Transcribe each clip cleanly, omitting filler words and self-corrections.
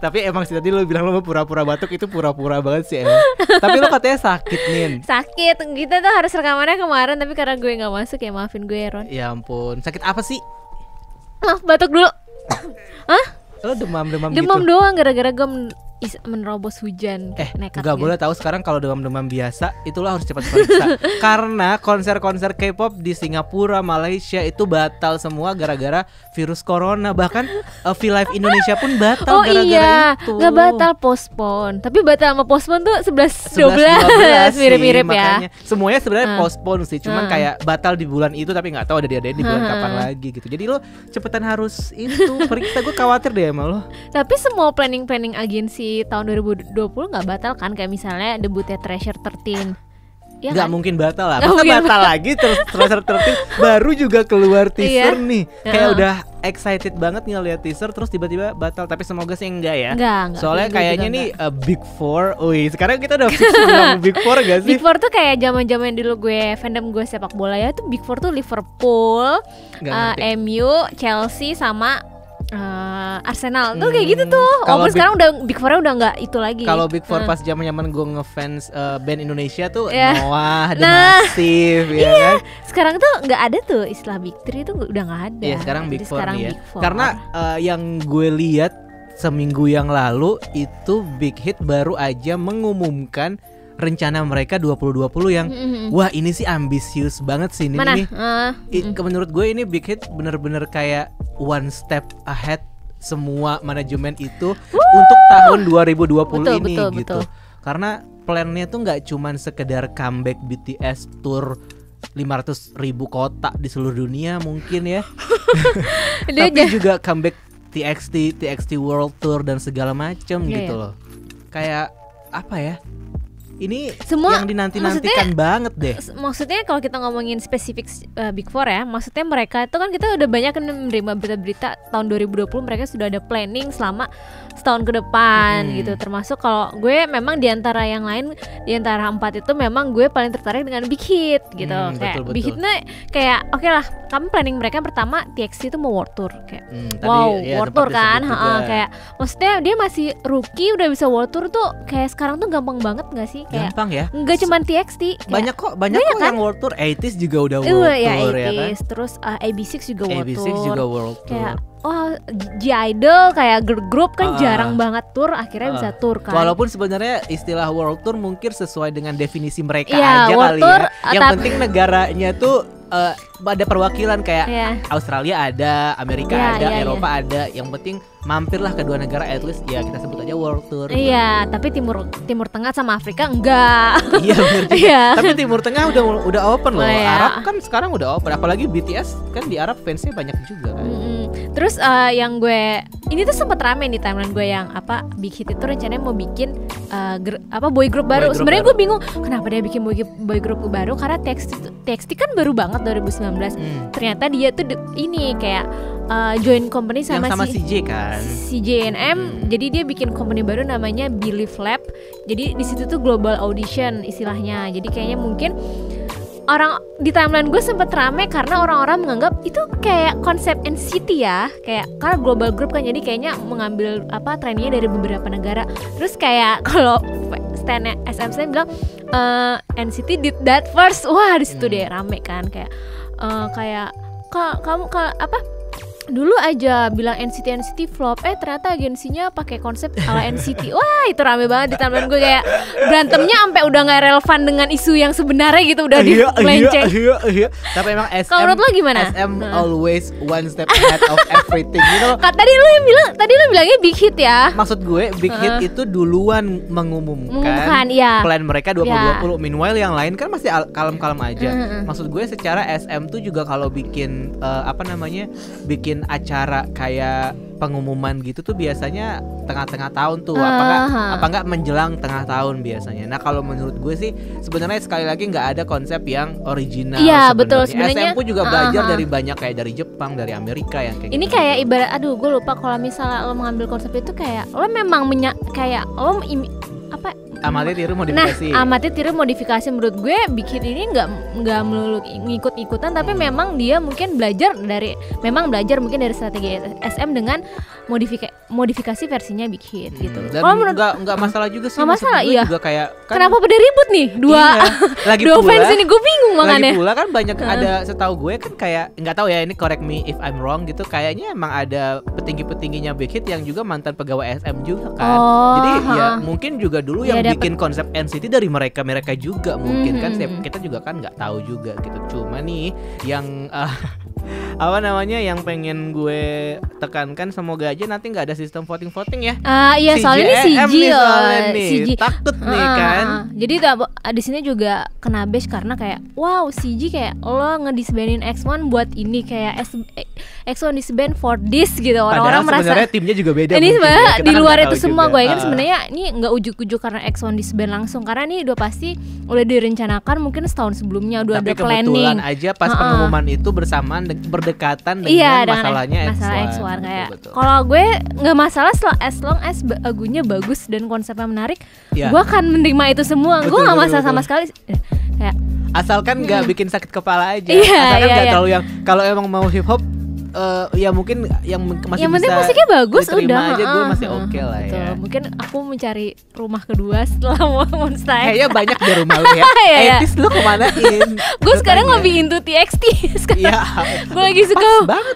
Tapi emang sih tadi lo bilang lo pura-pura batuk itu pura-pura banget sih emang. Tapi lo katanya sakit Nin. Sakit, kita tuh harus rekamannya kemarin tapi karena gue gak masuk ya maafin gue Ron. Ya ampun, sakit apa sih? Maaf batuk dulu. Hah? Lo demam-demam gitu? Demam doang gara-gara gue menerobos hujan. Nekat Gak gitu. boleh tahu sekarang kalau demam-demam biasa itu lo harus cepat periksa. Karena konser-konser K-pop di Singapura, Malaysia itu batal semua gara-gara virus corona. Bahkan V-Live Indonesia pun batal gara-gara itu. Gak batal, postpone. Tapi batal sama postpone tuh 11-12 mirip-mirip ya. Makanya semuanya sebenarnya postpone sih. Cuman kayak batal di bulan itu tapi gak tahu ada di bulan kapan lagi gitu. Jadi lo cepetan harus itu periksa. Gue khawatir deh sama lo. Tapi semua planning agensi tahun 2020 nggak batal kan, kayak misalnya debutnya Treasure 13 ya Gak kan? mungkin batal lah. Masa batal lagi terus baru juga keluar teaser nih. Kayak udah excited banget nih lihat teaser terus tiba-tiba batal. Tapi semoga sih enggak ya. Enggak, soalnya kayaknya nih Big Four. Wih, sekarang kita udah fix sama Big Four gak sih? Big Four tuh kayak zaman-zaman dulu gue fandom gue sepak bola ya tuh Big Four tuh Liverpool, MU, Chelsea sama Arsenal tuh kayak gitu tuh. Walaupun sekarang udah Big Four udah nggak itu lagi. Kalau Big Four pas zaman gue ngefans band Indonesia tuh Noah, The Massive ya kan. Sekarang tuh nggak ada tuh istilah Big Three tuh udah nggak ada. Iya sekarang Big Four nih ya. Big Four. Karena yang gue lihat seminggu yang lalu itu Big Hit baru aja mengumumkan rencana mereka 2020 yang wah ini sih ambisius banget sih ini nih. Menurut gue ini Big Hit bener-bener kayak one step ahead semua manajemen itu untuk tahun 2020 ini gitu. Karena plannya tuh nggak cuman sekedar comeback BTS tour 500.000 kota di seluruh dunia mungkin ya. Tapi juga comeback TXT World Tour dan segala macem gitu loh. Kayak apa ya? Ini semua yang dinanti-nantikan banget deh. Maksudnya kalau kita ngomongin spesifik Big Four ya, maksudnya mereka itu kan kita udah banyak menerima berita-berita tahun 2020 mereka sudah ada planning selama setahun ke depan gitu. Termasuk kalau gue memang diantara yang lain, diantara 4 itu memang gue paling tertarik dengan Big Hit gitu. Kayak betul. Big Hitnya kayak oke lah, kami planning mereka pertama TXT itu mau World Tour kayak World Tour kan, kayak maksudnya dia masih rookie udah bisa World Tour tuh kayak sekarang tuh gampang banget nggak sih? Kayak gampang ya. Enggak cuma TXT. Banyak kok kan? Yang World Tour. 80s juga udah World Tour ya kan. Terus AB6 juga World Tour. AB6 juga World Tour. Kayak G-Idol kayak grup kan jarang banget tour, akhirnya bisa tour kan. Walaupun sebenarnya istilah World Tour mungkin sesuai dengan definisi mereka aja kali tour, ya. Yang penting negaranya tuh ada perwakilan kayak Australia ada, Amerika ada, Eropa ada. Yang penting mampirlah kedua negara, at least ya kita sebut aja World Tour. Iya, tapi Timur Tengah sama Afrika enggak. Iya benar juga. Tapi Timur Tengah udah open loh. Arab kan sekarang udah open, apalagi BTS kan di Arab fansnya banyak juga kan. Terus yang gue ini tuh sempat rame di timeline gue yang Big Hit itu rencananya mau bikin boy group baru. Sebenarnya gue bingung kenapa dia bikin boy group baru karena TXT kan baru banget 2019. Ternyata dia tuh ini kayak join company sama CJ kan. CJNM. Jadi dia bikin company baru namanya Believe Lab. Jadi di situ tuh global audition istilahnya. Jadi kayaknya mungkin orang di timeline gue sempet rame karena orang-orang menganggap itu kayak konsep NCT ya, kayak karena global group kan, jadi kayaknya mengambil trennya dari beberapa negara. Terus kayak kalau stand SM bilang NCT did that first, wah di situ deh rame kan kayak kamu dulu aja bilang NCT flop, ternyata agensinya pakai konsep ala NCT. Wah itu rame banget di timeline gue, kayak berantemnya sampai udah nggak relevan dengan isu yang sebenarnya gitu, udah dimelenceng. Iya. Tapi emang SM, kalau menurut lo gimana? SM always one step ahead of everything gitu. Tadi lu bilangnya Big Hit ya. Maksud gue Big Hit itu duluan mengumumkan plan mereka 2020. Meanwhile yang lain kan masih kalem-kalem aja. Maksud gue secara SM tuh juga kalau bikin bikin acara kayak pengumuman gitu tuh biasanya tengah-tengah tahun tuh, apa enggak menjelang tengah tahun biasanya. Nah kalau menurut gue sih sebenarnya sekali lagi nggak ada konsep yang original. Iya betul. Sebenarnya SM pun juga belajar dari banyak kayak dari Jepang, dari Amerika yang kayak ini gitu. Kayak ibarat, gue lupa kalau misalnya lo mengambil konsep itu kayak lo memang kayak lo amati tiru modifikasi. Nah, amati tiru modifikasi menurut gue Big Hit ini nggak melulu ngikut-ikutan, tapi memang dia mungkin belajar mungkin dari strategi SM dengan modifikasi versinya Big Hit gitu. Dan nggak masalah juga sih. Nggak masalah, iya. Juga kayak kan, kenapa pada ribut nih dua fans ini, gue bingung makanya. Lagi pula kan banyak ada, setahu gue kan kayak nggak tahu ya, ini correct me if I'm wrong gitu, kayaknya emang ada petinggi-petingginya Big Hit yang juga mantan pegawai SM juga kan. Jadi ya mungkin juga dulu yang bikin konsep NCT dari mereka juga mungkin kan, kita juga kan nggak tahu juga gitu. Cuma nih yang apa namanya yang pengen gue tekankan, semoga aja nanti nggak ada sistem voting ya. Iya, soalnya ini CG takut nih kan. Jadi di sini juga kena bash karena kayak wow, CG kayak lo ngedisbandin X1 buat ini, kayak X1 disband for this gitu. Orang-orang merasa sebenarnya timnya juga beda. Ini sebenarnya ya, di luar itu semua gue yakin sebenarnya ini nggak ujuk-ujuk karena X1 disband langsung, karena ini udah pasti udah direncanakan mungkin setahun sebelumnya, udah ada planning. Tapi kebetulan aja pas pengumuman itu bersamaan berdekatan dengan masalahnya X1 kayak. Kalau gue nggak masalah as long as lagunya bagus dan konsepnya menarik, gue akan menerima itu semua. Gue nggak masalah sama sekali. Kayak asalkan nggak bikin sakit kepala aja. Asalkan nggak terlalu yang kalau emang mau hip hop ya mungkin yang masih yang bisa musiknya bagus udah aja, gue masih oke lah ya. Mungkin aku mencari rumah kedua setelah Monster X. Kayaknya banyak di rumah lu ya. Etis lu kemanain? Gue sekarang lebih into TXT sekarang.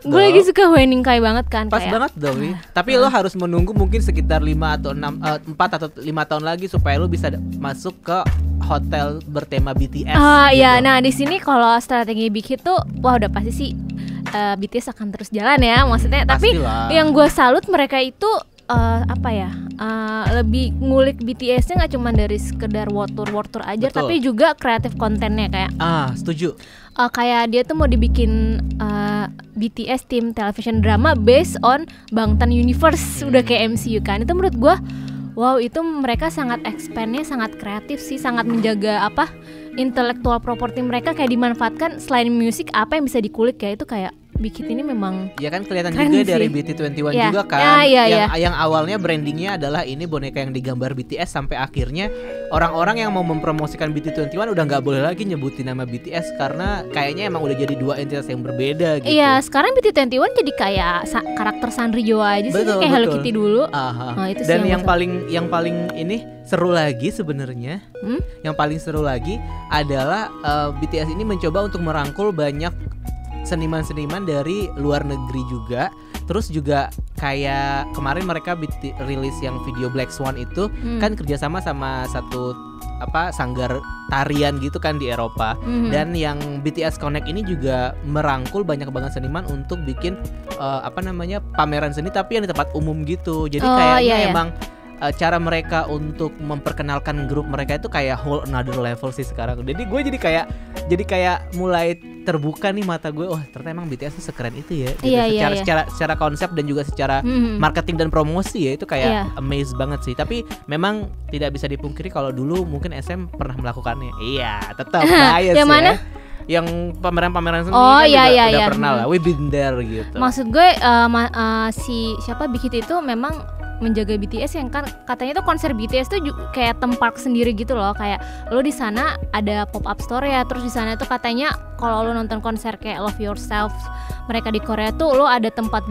Gue lagi suka Wening Kai banget kan. Pas banget dong. Tapi lo harus menunggu mungkin sekitar 4 atau 5 tahun lagi supaya lo bisa masuk ke hotel bertema BTS. Iya, nah di sini kalau strategi Big Hit tuh wah udah pasti sih BTS akan terus jalan ya, maksudnya. Tapi yang gue salut mereka itu lebih ngulik BTS-nya nggak cuma dari sekedar wortur aja. Betul. Tapi juga kreatif kontennya kayak. Setuju. Kayak dia tuh mau dibikin BTS tim television drama based on Bangtan Universe, udah kayak MCU kan. Itu menurut gue wow, itu mereka sangat expand-nya sangat kreatif sih, sangat menjaga intellectual property mereka kayak dimanfaatkan. Selain musik apa yang bisa dikulik kayak itu kayak Big Hit ini memang ya kan kelihatan juga sih. Dari BT21 juga kan yang awalnya brandingnya adalah ini boneka yang digambar BTS, sampai akhirnya orang-orang yang mau mempromosikan BT21 udah nggak boleh lagi nyebutin nama BTS karena kayaknya emang udah jadi dua entitas yang berbeda gitu. Iya, sekarang BT21 jadi kayak karakter Sanrio aja sih, kayak Hello Kitty dulu. Itu sih. Dan yang paling ini seru lagi sebenarnya. Yang paling seru lagi adalah BTS ini mencoba untuk merangkul banyak seniman-seniman dari luar negeri juga. Terus juga kayak kemarin mereka rilis yang video Black Swan itu kan kerjasama sama satu sanggar tarian gitu kan di Eropa. Dan yang BTS Connect ini juga merangkul banyak banget seniman untuk bikin pameran seni tapi yang di tempat umum gitu. Jadi kayaknya emang cara mereka untuk memperkenalkan grup mereka itu kayak whole another level sih sekarang. Jadi gue jadi kayak mulai terbuka nih mata gue. Oh, ternyata emang BTS tuh sekeren itu ya. Gitu. Secara konsep dan juga secara marketing dan promosi ya itu kayak amazed banget sih. Tapi memang tidak bisa dipungkiri kalau dulu mungkin SM pernah melakukannya. Iya, tetap bias yang mana? Yang pameran-pameran seni udah pernah lah. We've been there gitu. Maksud gue si siapa Big Hit itu memang menjaga BTS yang kan katanya tuh konser BTS tuh kayak tempat sendiri gitu loh, kayak lo di sana ada pop up store ya, terus di sana tuh katanya kalau lo nonton konser kayak Love Yourself mereka di Korea tuh lo ada tempat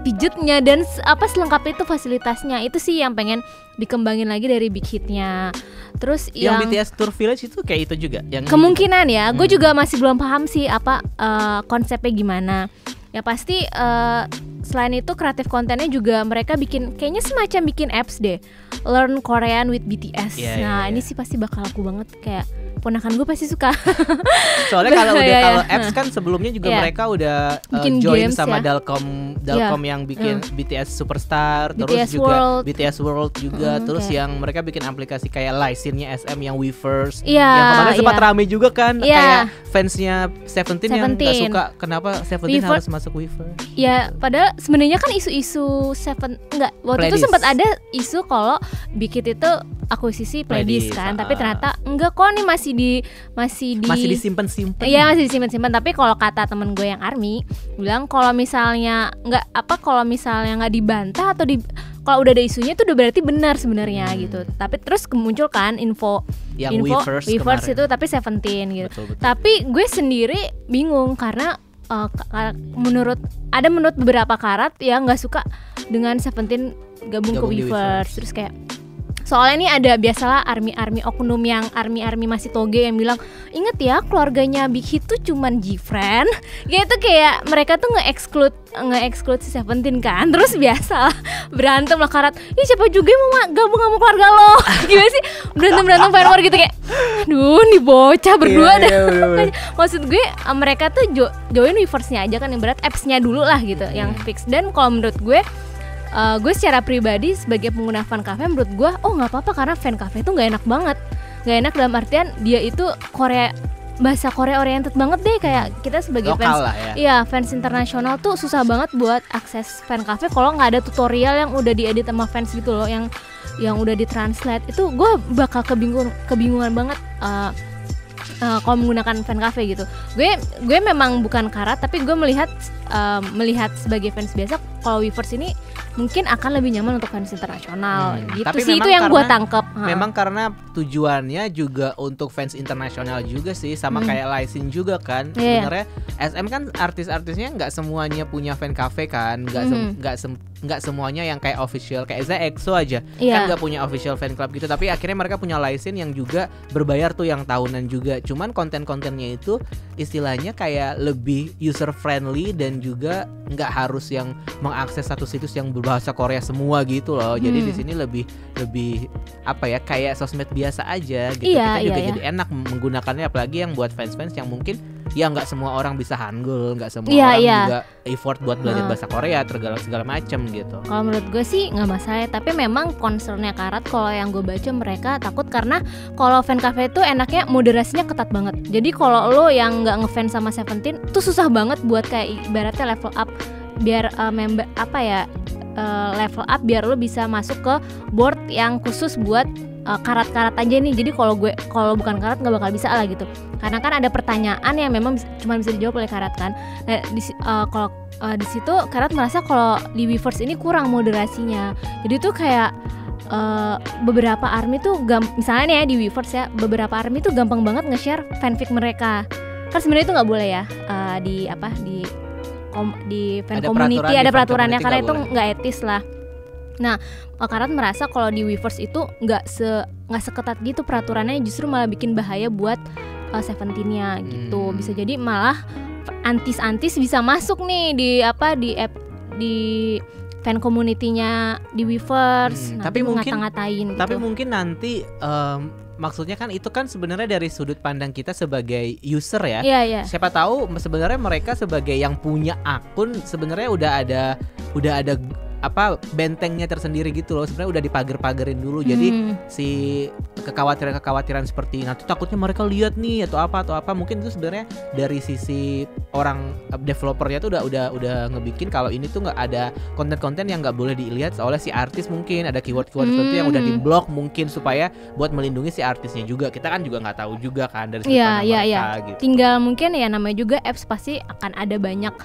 pijetnya dan selengkap itu fasilitasnya. Itu sih yang pengen dikembangin lagi dari Big Hit-nya. Terus yang BTS Tour Village itu kayak itu juga yang kemungkinan ya. Gue juga masih belum paham sih konsepnya gimana. Ya pasti selain itu kreatif kontennya juga mereka kayaknya semacam bikin apps deh, Learn Korean with BTS. Ini sih pasti bakal laku banget, kayak ponakan gue pasti suka. Soalnya kalau apps kan sebelumnya juga mereka udah join sama Dalcom yang bikin BTS Superstar, terus juga World. BTS World juga, terus yang mereka bikin aplikasi kayak license-nya SM yang Weverse. Yang kemarin sempat rame juga kan, kayak fansnya Seventeen yang gak suka kenapa Seventeen harus masuk Weverse. Ya, padahal sebenarnya kan isu-isu waktu itu sempat ada isu kalau Big Hit itu akuisisi Pledis kan, tapi ternyata enggak kok, nih masih disimpan-simpan. Iya, masih disimpan-simpan. Tapi kalau kata temen gue yang ARMY bilang kalau misalnya nggak dibantah atau kalau udah ada isunya itu udah berarti benar sebenarnya gitu. Tapi terus muncul kan info Weverse itu tapi Seventeen gitu. Betul. Tapi gue sendiri bingung karena menurut beberapa karat yang nggak suka dengan Seventeen gabung ke Weverse. Terus kayak soalnya ini ada biasalah army oknum yang army masih toge yang bilang, inget ya keluarganya Big Hit tuh cuman G-Friend gitu, kayak mereka tuh nge-exclude si Seventeen kan. Terus biasa berantem lah karat, ih siapa juga yang mau gabung sama keluarga lo. Gimana sih berantem fanwar gitu, kayak aduh nih bocah berdua dah. Maksud gue mereka tuh join Weverse-nya aja kan, yang berat apps-nya dulu lah gitu yang fix. Dan kalau menurut gue secara pribadi sebagai pengguna fan cafe, menurut gue nggak apa-apa karena fan cafe itu nggak enak banget. Nggak enak dalam artian dia itu bahasa Korea oriented banget deh, kayak kita sebagai lokal fans lah ya. Iya, fans internasional tuh susah banget buat akses fan cafe kalau nggak ada tutorial yang udah diedit sama fans gitu loh, yang udah ditranslate. Itu gue bakal kebingungan banget kalau menggunakan fan cafe gitu. Gue memang bukan karat, tapi gue melihat sebagai fans biasa kalau Weverse ini mungkin akan lebih nyaman untuk fans internasional gitu. Tapi sih, itu yang gue tangkep. Memang karena tujuannya juga untuk fans internasional juga sih, sama kayak Lysin juga kan. Sebenarnya SM kan artis-artisnya nggak semuanya punya fan cafe kan, nggak semuanya yang kayak official, kayak EXO aja kan nggak punya official fan club gitu. Tapi akhirnya mereka punya Lysin yang juga berbayar tuh, yang tahunan juga. Cuman konten-kontennya itu istilahnya kayak lebih user friendly dan juga nggak harus yang mengakses satu situs yang berbahasa Korea semua gitu loh. Jadi di sini lebih apa ya, kayak sosmed biasa aja gitu. Kita juga jadi enak menggunakannya, apalagi yang buat fans-fans yang mungkin ya nggak semua orang bisa Hangul, nggak semua orang juga effort buat belajar bahasa Korea, segala macam gitu. Kalau menurut gue sih nggak masalah, tapi memang concernnya karat kalau yang gue baca mereka takut karena kalau fan cafe itu enaknya moderasinya ketat banget. Jadi kalau lo yang nggak ngefans sama Seventeen tuh susah banget buat kayak ibaratnya level up biar level up biar lo bisa masuk ke board yang khusus buat karat-karat aja nih. Jadi kalau bukan karat nggak bakal bisa lah gitu, karena kan ada pertanyaan yang memang cuma bisa dijawab oleh karat kan. Nah kalau di situ karat merasa kalau di Weverse ini kurang moderasinya. Jadi tuh kayak beberapa army tuh misalnya nih ya di Weverse ya, beberapa army tuh gampang banget nge-share fanfic mereka. Kan sebenarnya itu nggak boleh ya di fan community ada peraturannya karena itu nggak etis lah. Nah, karat merasa kalau di Weverse itu nggak seketat gitu peraturannya, justru malah bikin bahaya buat Seventeen-nya gitu. Bisa jadi malah antis bisa masuk nih di fan community-nya di Weverse. Tapi mungkin ngata-ngatain gitu. Tapi mungkin nanti maksudnya kan itu kan sebenarnya dari sudut pandang kita sebagai user ya. Iya. Siapa tahu sebenarnya mereka sebagai yang punya akun sebenarnya udah ada bentengnya tersendiri gitu loh. Sebenarnya udah dipager-pagerin dulu. Jadi si kekhawatiran seperti nanti takutnya mereka lihat nih atau apa mungkin itu sebenarnya dari sisi orang developernya tuh udah ngebikin kalau ini tuh nggak ada konten-konten yang nggak boleh dilihat oleh si artis, mungkin ada keyword-keyword tertentu yang udah diblok mungkin supaya buat melindungi si artisnya juga. Kita kan juga nggak tahu juga kan dari sudut pandang mereka gitu. Tinggal mungkin ya namanya juga apps pasti akan ada banyak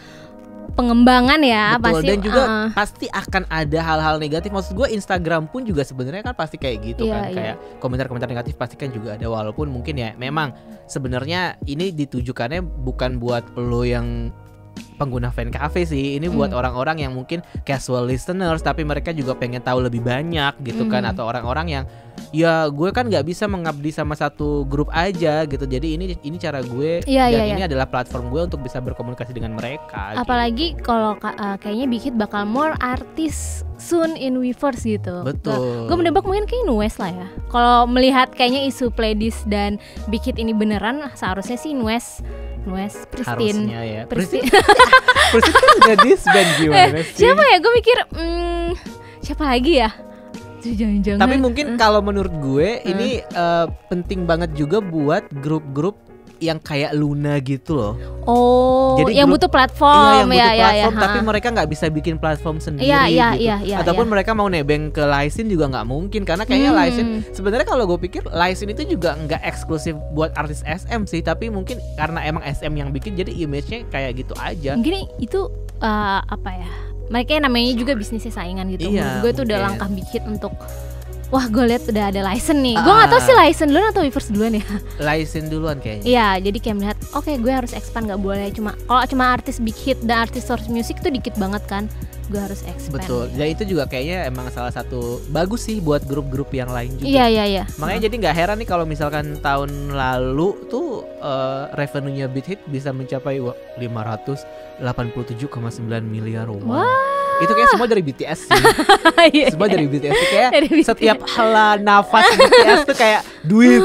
pengembangan ya. Betul, pasti dan juga pasti akan ada hal-hal negatif. Maksud gue Instagram pun juga sebenarnya kan pasti kayak gitu kan. Kayak komentar-komentar negatif pasti kan juga ada, walaupun mungkin ya memang sebenarnya ini ditujukannya bukan buat lo yang pengguna fan cafe sih, ini buat orang-orang yang mungkin casual listeners tapi mereka juga pengen tahu lebih banyak gitu kan, atau orang-orang yang ya gue kan nggak bisa mengabdi sama satu grup aja gitu, jadi ini cara gue ini adalah platform gue untuk bisa berkomunikasi dengan mereka. Apalagi gitu. Kalau kayaknya Big Hit bakal more artis soon in Weverse gitu. Betul. Gue menebak mungkin kayak Nues lah ya. Kalau melihat kayaknya isu playlist dan Big Hit ini beneran, seharusnya sih Nues Pristin. Harusnya ya. Pristin kan udah disband gimana sih? Siapa ya? Gue mikir siapa lagi ya? Jangan-jangan. Tapi mungkin kalau menurut gue ini penting banget juga buat grup-grup yang kayak Luna gitu loh. Oh, jadi yang butuh platform. Tapi mereka nggak bisa bikin platform sendiri gitu. Ataupun mereka mau nebeng ke Lysin juga nggak mungkin, karena kayaknya Lysin sebenarnya kalau gue pikir Lysin itu juga nggak eksklusif buat artis SM sih, tapi mungkin karena emang SM yang bikin jadi image-nya kayak gitu aja. Mungkin itu mereka namanya juga bisnisnya saingan gitu. Iya, Gue tuh udah mungkin. langkah Big Hit untuk wah gue lihat udah ada license nih. Gue nggak tahu sih license duluan atau Weverse duluan ya. License duluan kayaknya. Iya, jadi kayak melihat oke, gue harus expand, nggak boleh kalau cuma artis Big Hit dan artis source music tuh dikit banget kan. Gue harus expand. Betul. Dan itu juga kayaknya emang salah satu bagus sih buat grup-grup yang lain juga. Iya. Makanya jadi nggak heran nih kalau misalkan tahun lalu tuh revenue-nya Big Hit bisa mencapai 587,9 miliar won. Itu kayak semua dari BTS sih. Semua dari BTS sih. Kayak Dari BTS. setiap hela nafas BTS tuh kayak duit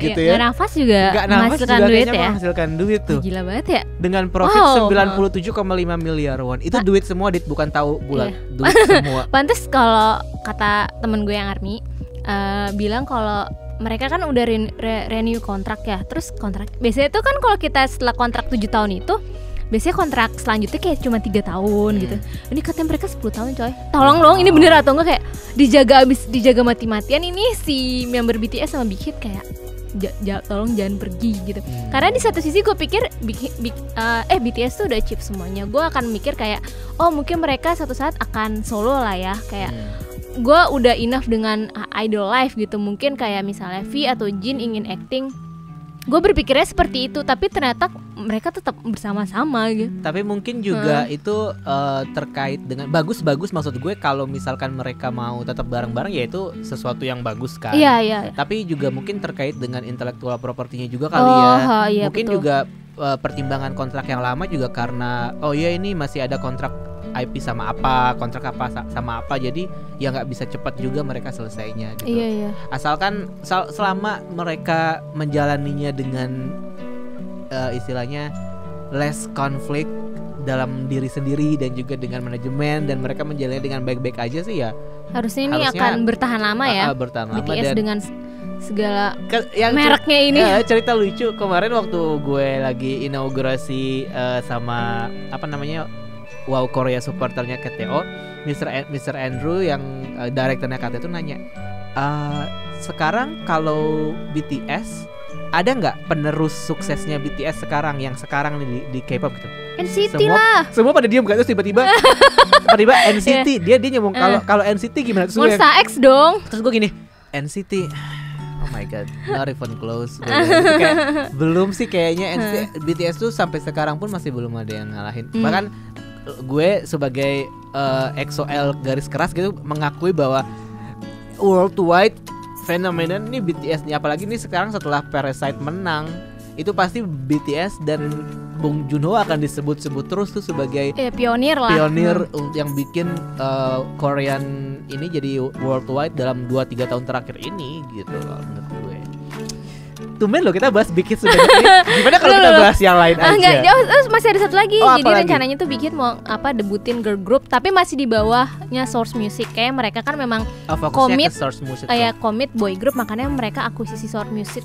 gitu ya. Nggak nafas juga Nggak nafas menghasilkan juga duit kayaknya ya. menghasilkan duit tuh. Gila banget ya. Dengan profit Wow. 97,5 miliar won. Itu duit semua, bukan tahu bulan. Duit semua. Pantes kalau kata temen gue yang army bilang kalau mereka kan udah renew kontrak ya. Terus kontrak biasanya itu kan kalau kita setelah kontrak 7 tahun itu biasanya kontrak selanjutnya kayak cuma 3 tahun gitu. Ini katanya mereka 10 tahun coy. Tolong dong, ini bener atau enggak, kayak dijaga mati-matian ini si member BTS sama Big Hit kayak tolong jangan pergi gitu. Karena di satu sisi gue pikir BTS tuh udah achieve semuanya. Gue akan mikir kayak oh mungkin mereka suatu saat akan solo lah ya. Kayak gue udah enough dengan idol life gitu. Mungkin kayak misalnya V atau Jin ingin acting, gue berpikirnya seperti itu, tapi ternyata mereka tetap bersama-sama gitu. Tapi mungkin juga itu terkait dengan bagus maksud gue kalau misalkan mereka mau tetap bareng-bareng ya itu sesuatu yang bagus kan. Iya. Tapi juga mungkin terkait dengan intellectual property-nya juga kali Iya, mungkin betul. juga pertimbangan kontrak yang lama juga karena ini masih ada kontrak IP sama apa, kontrak apa sama apa, jadi ya nggak bisa cepat juga mereka selesainya gitu. Iya. Asalkan selama mereka menjalaninya dengan istilahnya less konflik dalam diri sendiri dan juga dengan manajemen dan mereka menjalani dengan baik-baik aja sih ya. Harusnya ini akan bertahan lama ya. Bertahan lama BTS dan dengan segala yang mereknya ini. Cerita lucu kemarin waktu gue lagi inaugurasi sama apa namanya Wow Korea supporternya KTO, Mr. Andrew yang direkturnya KTO itu nanya, sekarang kalau BTS ada nggak penerus suksesnya BTS sekarang yang sekarang nih di K-pop gitu? NCT lah. Semua pada diam kan, terus tiba-tiba NCT dia nyomong kalau NCT gimana? Terus gue Monsta X dong. Terus gue gini, NCT, oh my god, not even close. Kayak, belum sih kayaknya BTS tuh sampai sekarang pun masih belum ada yang ngalahin. Bahkan gue sebagai EXO-L garis keras gitu mengakui bahwa worldwide fenomena ini BTS nih, apalagi nih sekarang setelah Parasite menang, itu pasti BTS dan Bong Joon-ho akan disebut-sebut terus tuh sebagai pionir lah. Pionir yang bikin Korean ini jadi worldwide dalam 2-3 tahun terakhir ini gitu loh menurut gue. Tumben loh kita bahas Big Hit sudah ini. Gimana kalau kita bahas yang lain aja? Enggak, masih ada satu lagi. Jadi lagi? rencananya tuh Big Hit mau debutin girl group tapi masih di bawahnya Source Music. Kayak mereka kan memang fokusnya ke Source Music. Kayak komit boy group, makanya mereka akuisisi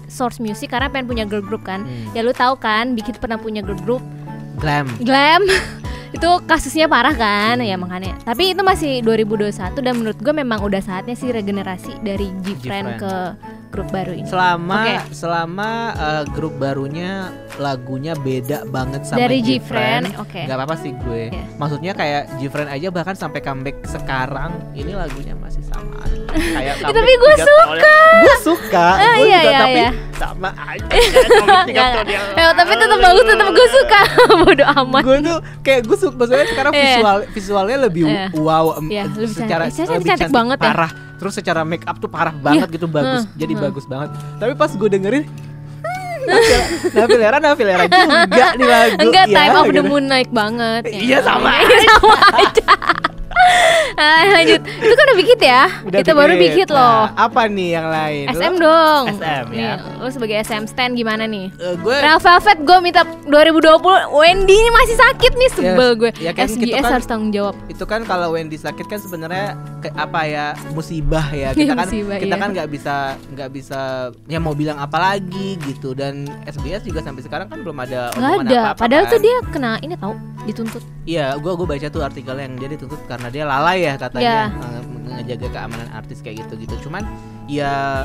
Source Music karena pengen punya girl group kan. Ya lu tahu kan Big Hit pernah punya girl group Glam. Itu kasusnya parah kan, ya makanya. Tapi itu masih 2021 dan menurut gue memang udah saatnya sih regenerasi dari G-Friend ke grup baru ini. Selama grup barunya lagunya beda banget sama dari G-Friend, G-Friend, gak apa-apa sih gue. Maksudnya kayak G-Friend aja bahkan sampai comeback sekarang ini lagunya masih sama. Kayak tapi gue suka. Gue suka. Gue iya, juga tapi iya. sama aja. Tapi tetap bagus, tetap gue suka. Bodo amat. Gue tuh kayak gue suka, maksudnya sekarang visualnya lebih wow, secara cantik banget parah. Terus secara make up tuh parah banget gitu, bagus. Jadi bagus banget. Tapi pas gue dengerin Nafilera juga nih lagu. Enggak, ya, Time of the gitu. Moon naik banget. Iya sama aja. Lanjut. Itu kan udah Big Hit ya. Kita baru Big Hit loh. Apa nih yang lain? SM dong. SM ya. Lo sebagai SM stan gimana nih? Gue Red Velvet gue minta 2020. Wendy ini masih sakit nih, sebel gue. Ya kan, SGS harus tanggung jawab. Itu kan kalau Wendy sakit kan sebenarnya musibah ya. Kita kan kita kan nggak bisa ya mau bilang apa lagi gitu, dan SBS juga sampai sekarang kan belum ada omongan apa-apa. Padahal kan. tuh dia kena ini tahu dituntut. Iya, gue baca tuh artikelnya yang dia dituntut karena dia lalai ya katanya ngejaga keamanan artis kayak gitu. Cuman ya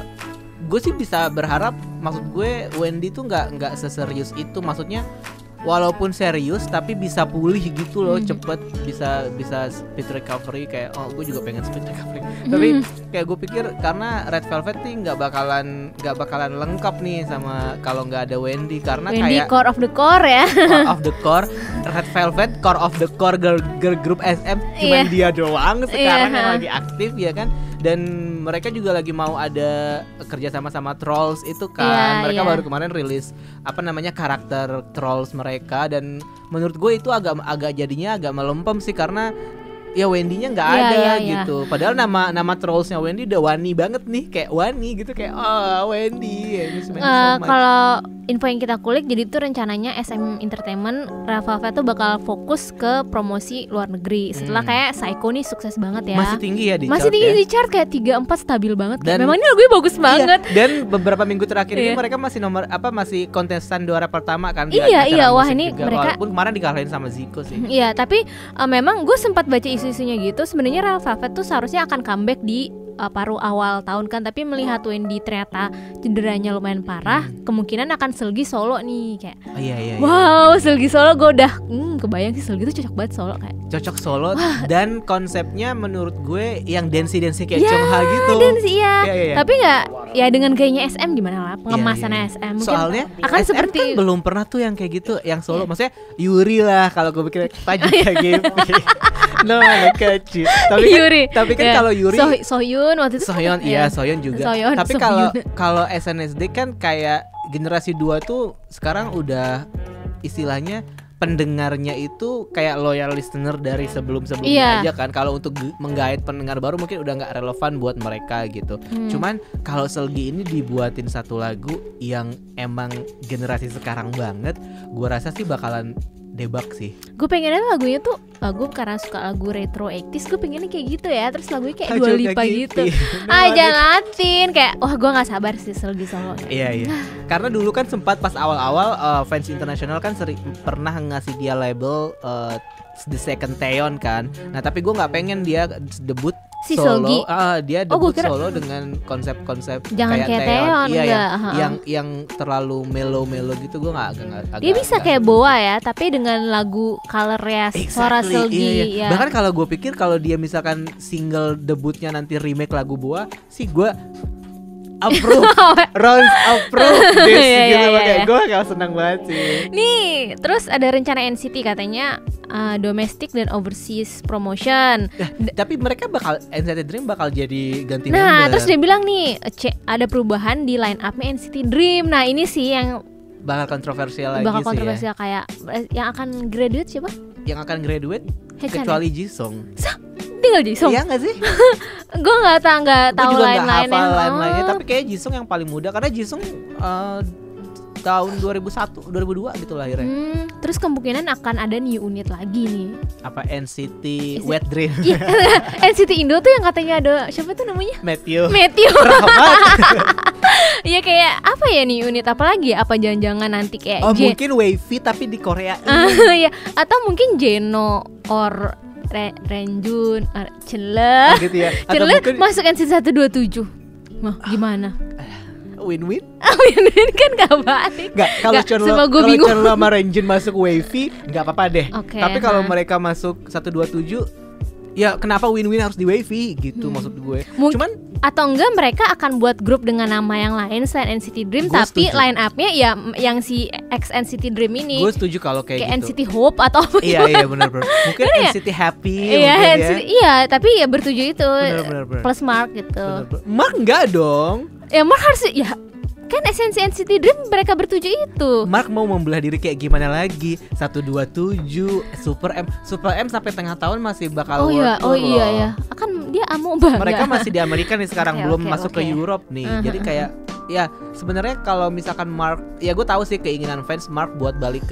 gue sih bisa berharap, maksud gue Wendy tuh nggak seserius itu, maksudnya walaupun serius tapi bisa pulih gitu loh, cepet, bisa speed recovery, kayak gue juga pengen speed recovery. Tapi kayak gue pikir karena Red Velvet nih nggak bakalan lengkap nih sama kalau nggak ada Wendy, karena Wendy kayak core of the core ya. core of the core, Red Velvet core of the core girl group SM, cuman dia doang sekarang yang lagi aktif ya kan. Dan mereka juga lagi mau ada kerja sama Trolls itu kan. Mereka baru kemarin rilis karakter Trolls mereka, dan menurut gue itu agak jadinya agak melempem sih, karena ya Wendy-nya nggak ada gitu. Padahal nama Trolls-nya Wendy udah wani banget nih, kayak wani gitu, kayak Wendy. Kalau info yang kita kulik, jadi itu rencananya SM Entertainment Red Velvet tuh bakal fokus ke promosi luar negeri. Setelah kayak Psycho nih sukses banget ya. Masih tinggi ya di Masih chart tinggi ya? Di chart kayak 3-4 stabil banget. Dan memang ini lagunya bagus banget. Dan beberapa minggu terakhir ini mereka masih masih kontestan juara pertama kan. Iya, wah ini juga. Mereka walaupun kemarin dikalahin sama Zico sih. Iya, tapi memang gue sempat baca isu-isunya gitu. Sebenarnya Red Velvet tuh seharusnya akan comeback di paruh awal tahun kan, tapi melihat Wendy ternyata cederanya lumayan parah, kemungkinan akan Selgi solo nih kayak. Wow, Selgi solo gue udah kebayang sih, Selgi tuh cocok banget solo, kayak cocok solo. Dan konsepnya menurut gue yang dance kayak Chungha gitu. Dance tapi nggak ya dengan gayanya SM, gimana lah pengemasannya SM. Mungkin soalnya akan SM seperti kan belum pernah tuh yang kayak gitu, yang solo. Maksudnya Yuri lah kalau gue pikir Tajuk KGP. No, kecil. Tapi kan kalau Yuri Sohyun waktu itu Sohyun, Sohyun juga. Tapi kalau SNSD kan kayak generasi 2 tuh sekarang udah istilahnya pendengarnya itu kayak loyal listener dari sebelum-sebelumnya aja kan. Kalau untuk menggait pendengar baru mungkin udah nggak relevan buat mereka gitu. Cuman kalau Selgi ini dibuatin satu lagu yang emang generasi sekarang banget, gua rasa sih bakalan debak sih. Gue pengennya lagunya tuh, gue karena suka lagu retro 80s, gue pengennya kayak gitu ya. Terus lagunya kayak Dua Lipa gitu. Jangan Latin, kayak wah gue nggak sabar sih Selgi solo. Iya. Karena dulu kan sempat pas awal-awal Fans International kan pernah ngasih dia label The Second Taeyeon kan. Nah tapi gue nggak pengen dia debut solo. Dia debut solo dengan konsep-konsep jangan kayak Taeyeon. Yang terlalu melo-melo gitu, gue nggak. Dia bisa kayak Boa ya, tapi dengan lagu colornya suara Selgi. Iya. Bahkan kalau gue pikir kalau dia misalkan single debutnya nanti remake lagu Boa, sih gue approve this gitu. Kayak gue gak senang banget sih. Nih, terus ada rencana NCT katanya domestic dan overseas promotion. Tapi mereka NCT Dream bakal jadi ganti member. Nah, terus dia bilang nih, ada perubahan di line up-nya NCT Dream. Nah, ini sih yang bakal kontroversial lagi. Bakal kontroversial ya. Kayak yang akan graduate siapa? Yang akan graduate kecuali Jisung. Tinggal Jisung. Iya nggak sih? Gue nggak tahu lain-lainnya. Tapi kayak Jisung yang paling muda, karena Jisung tahun 2001, 2002 gitu lahirnya. Terus kemungkinan akan ada new unit lagi nih. Apa NCT Wet Dream? NCT Indo tuh yang katanya ada siapa tuh namanya? Matthew. Iya kayak apa ya nih unit apa lagi? Apa jangan-jangan nanti kayak mungkin Wavy tapi di Korea. Iya, atau mungkin Jeno or Renjun, Cele. Gitu ya. Cele masuk NCT 127. Gimana? Win-win? Win-win kan gak balik. Kalau Chenlo sama Renjun masuk Wavy gak apa-apa deh. Tapi kalau mereka masuk 127, ya kenapa win-win harus di Wavy gitu maksud gue. Cuman atau enggak mereka akan buat grup dengan nama yang lain selain NCT Dream, tapi line up-nya ya yang si ex NCT Dream ini. Gue setuju kalau kayak gitu. NCT Hope atau apa. Iya benar. Mungkin NCT Happy. Iya, tapi ya bertuju itu. Bener. Plus Mark gitu. Mark enggak dong. Ya Mark harus ya. Kan esensi NCT Dream mereka bertuju itu. Mark mau membelah diri kayak gimana lagi? 127 Super M sampai tengah tahun masih bakal iya. Akan dia amo banget. Mereka masih di Amerika nih sekarang, belum masuk ke Europe nih. Jadi kayak ya sebenarnya kalau misalkan Mark, ya gue tahu sih keinginan fans Mark buat balik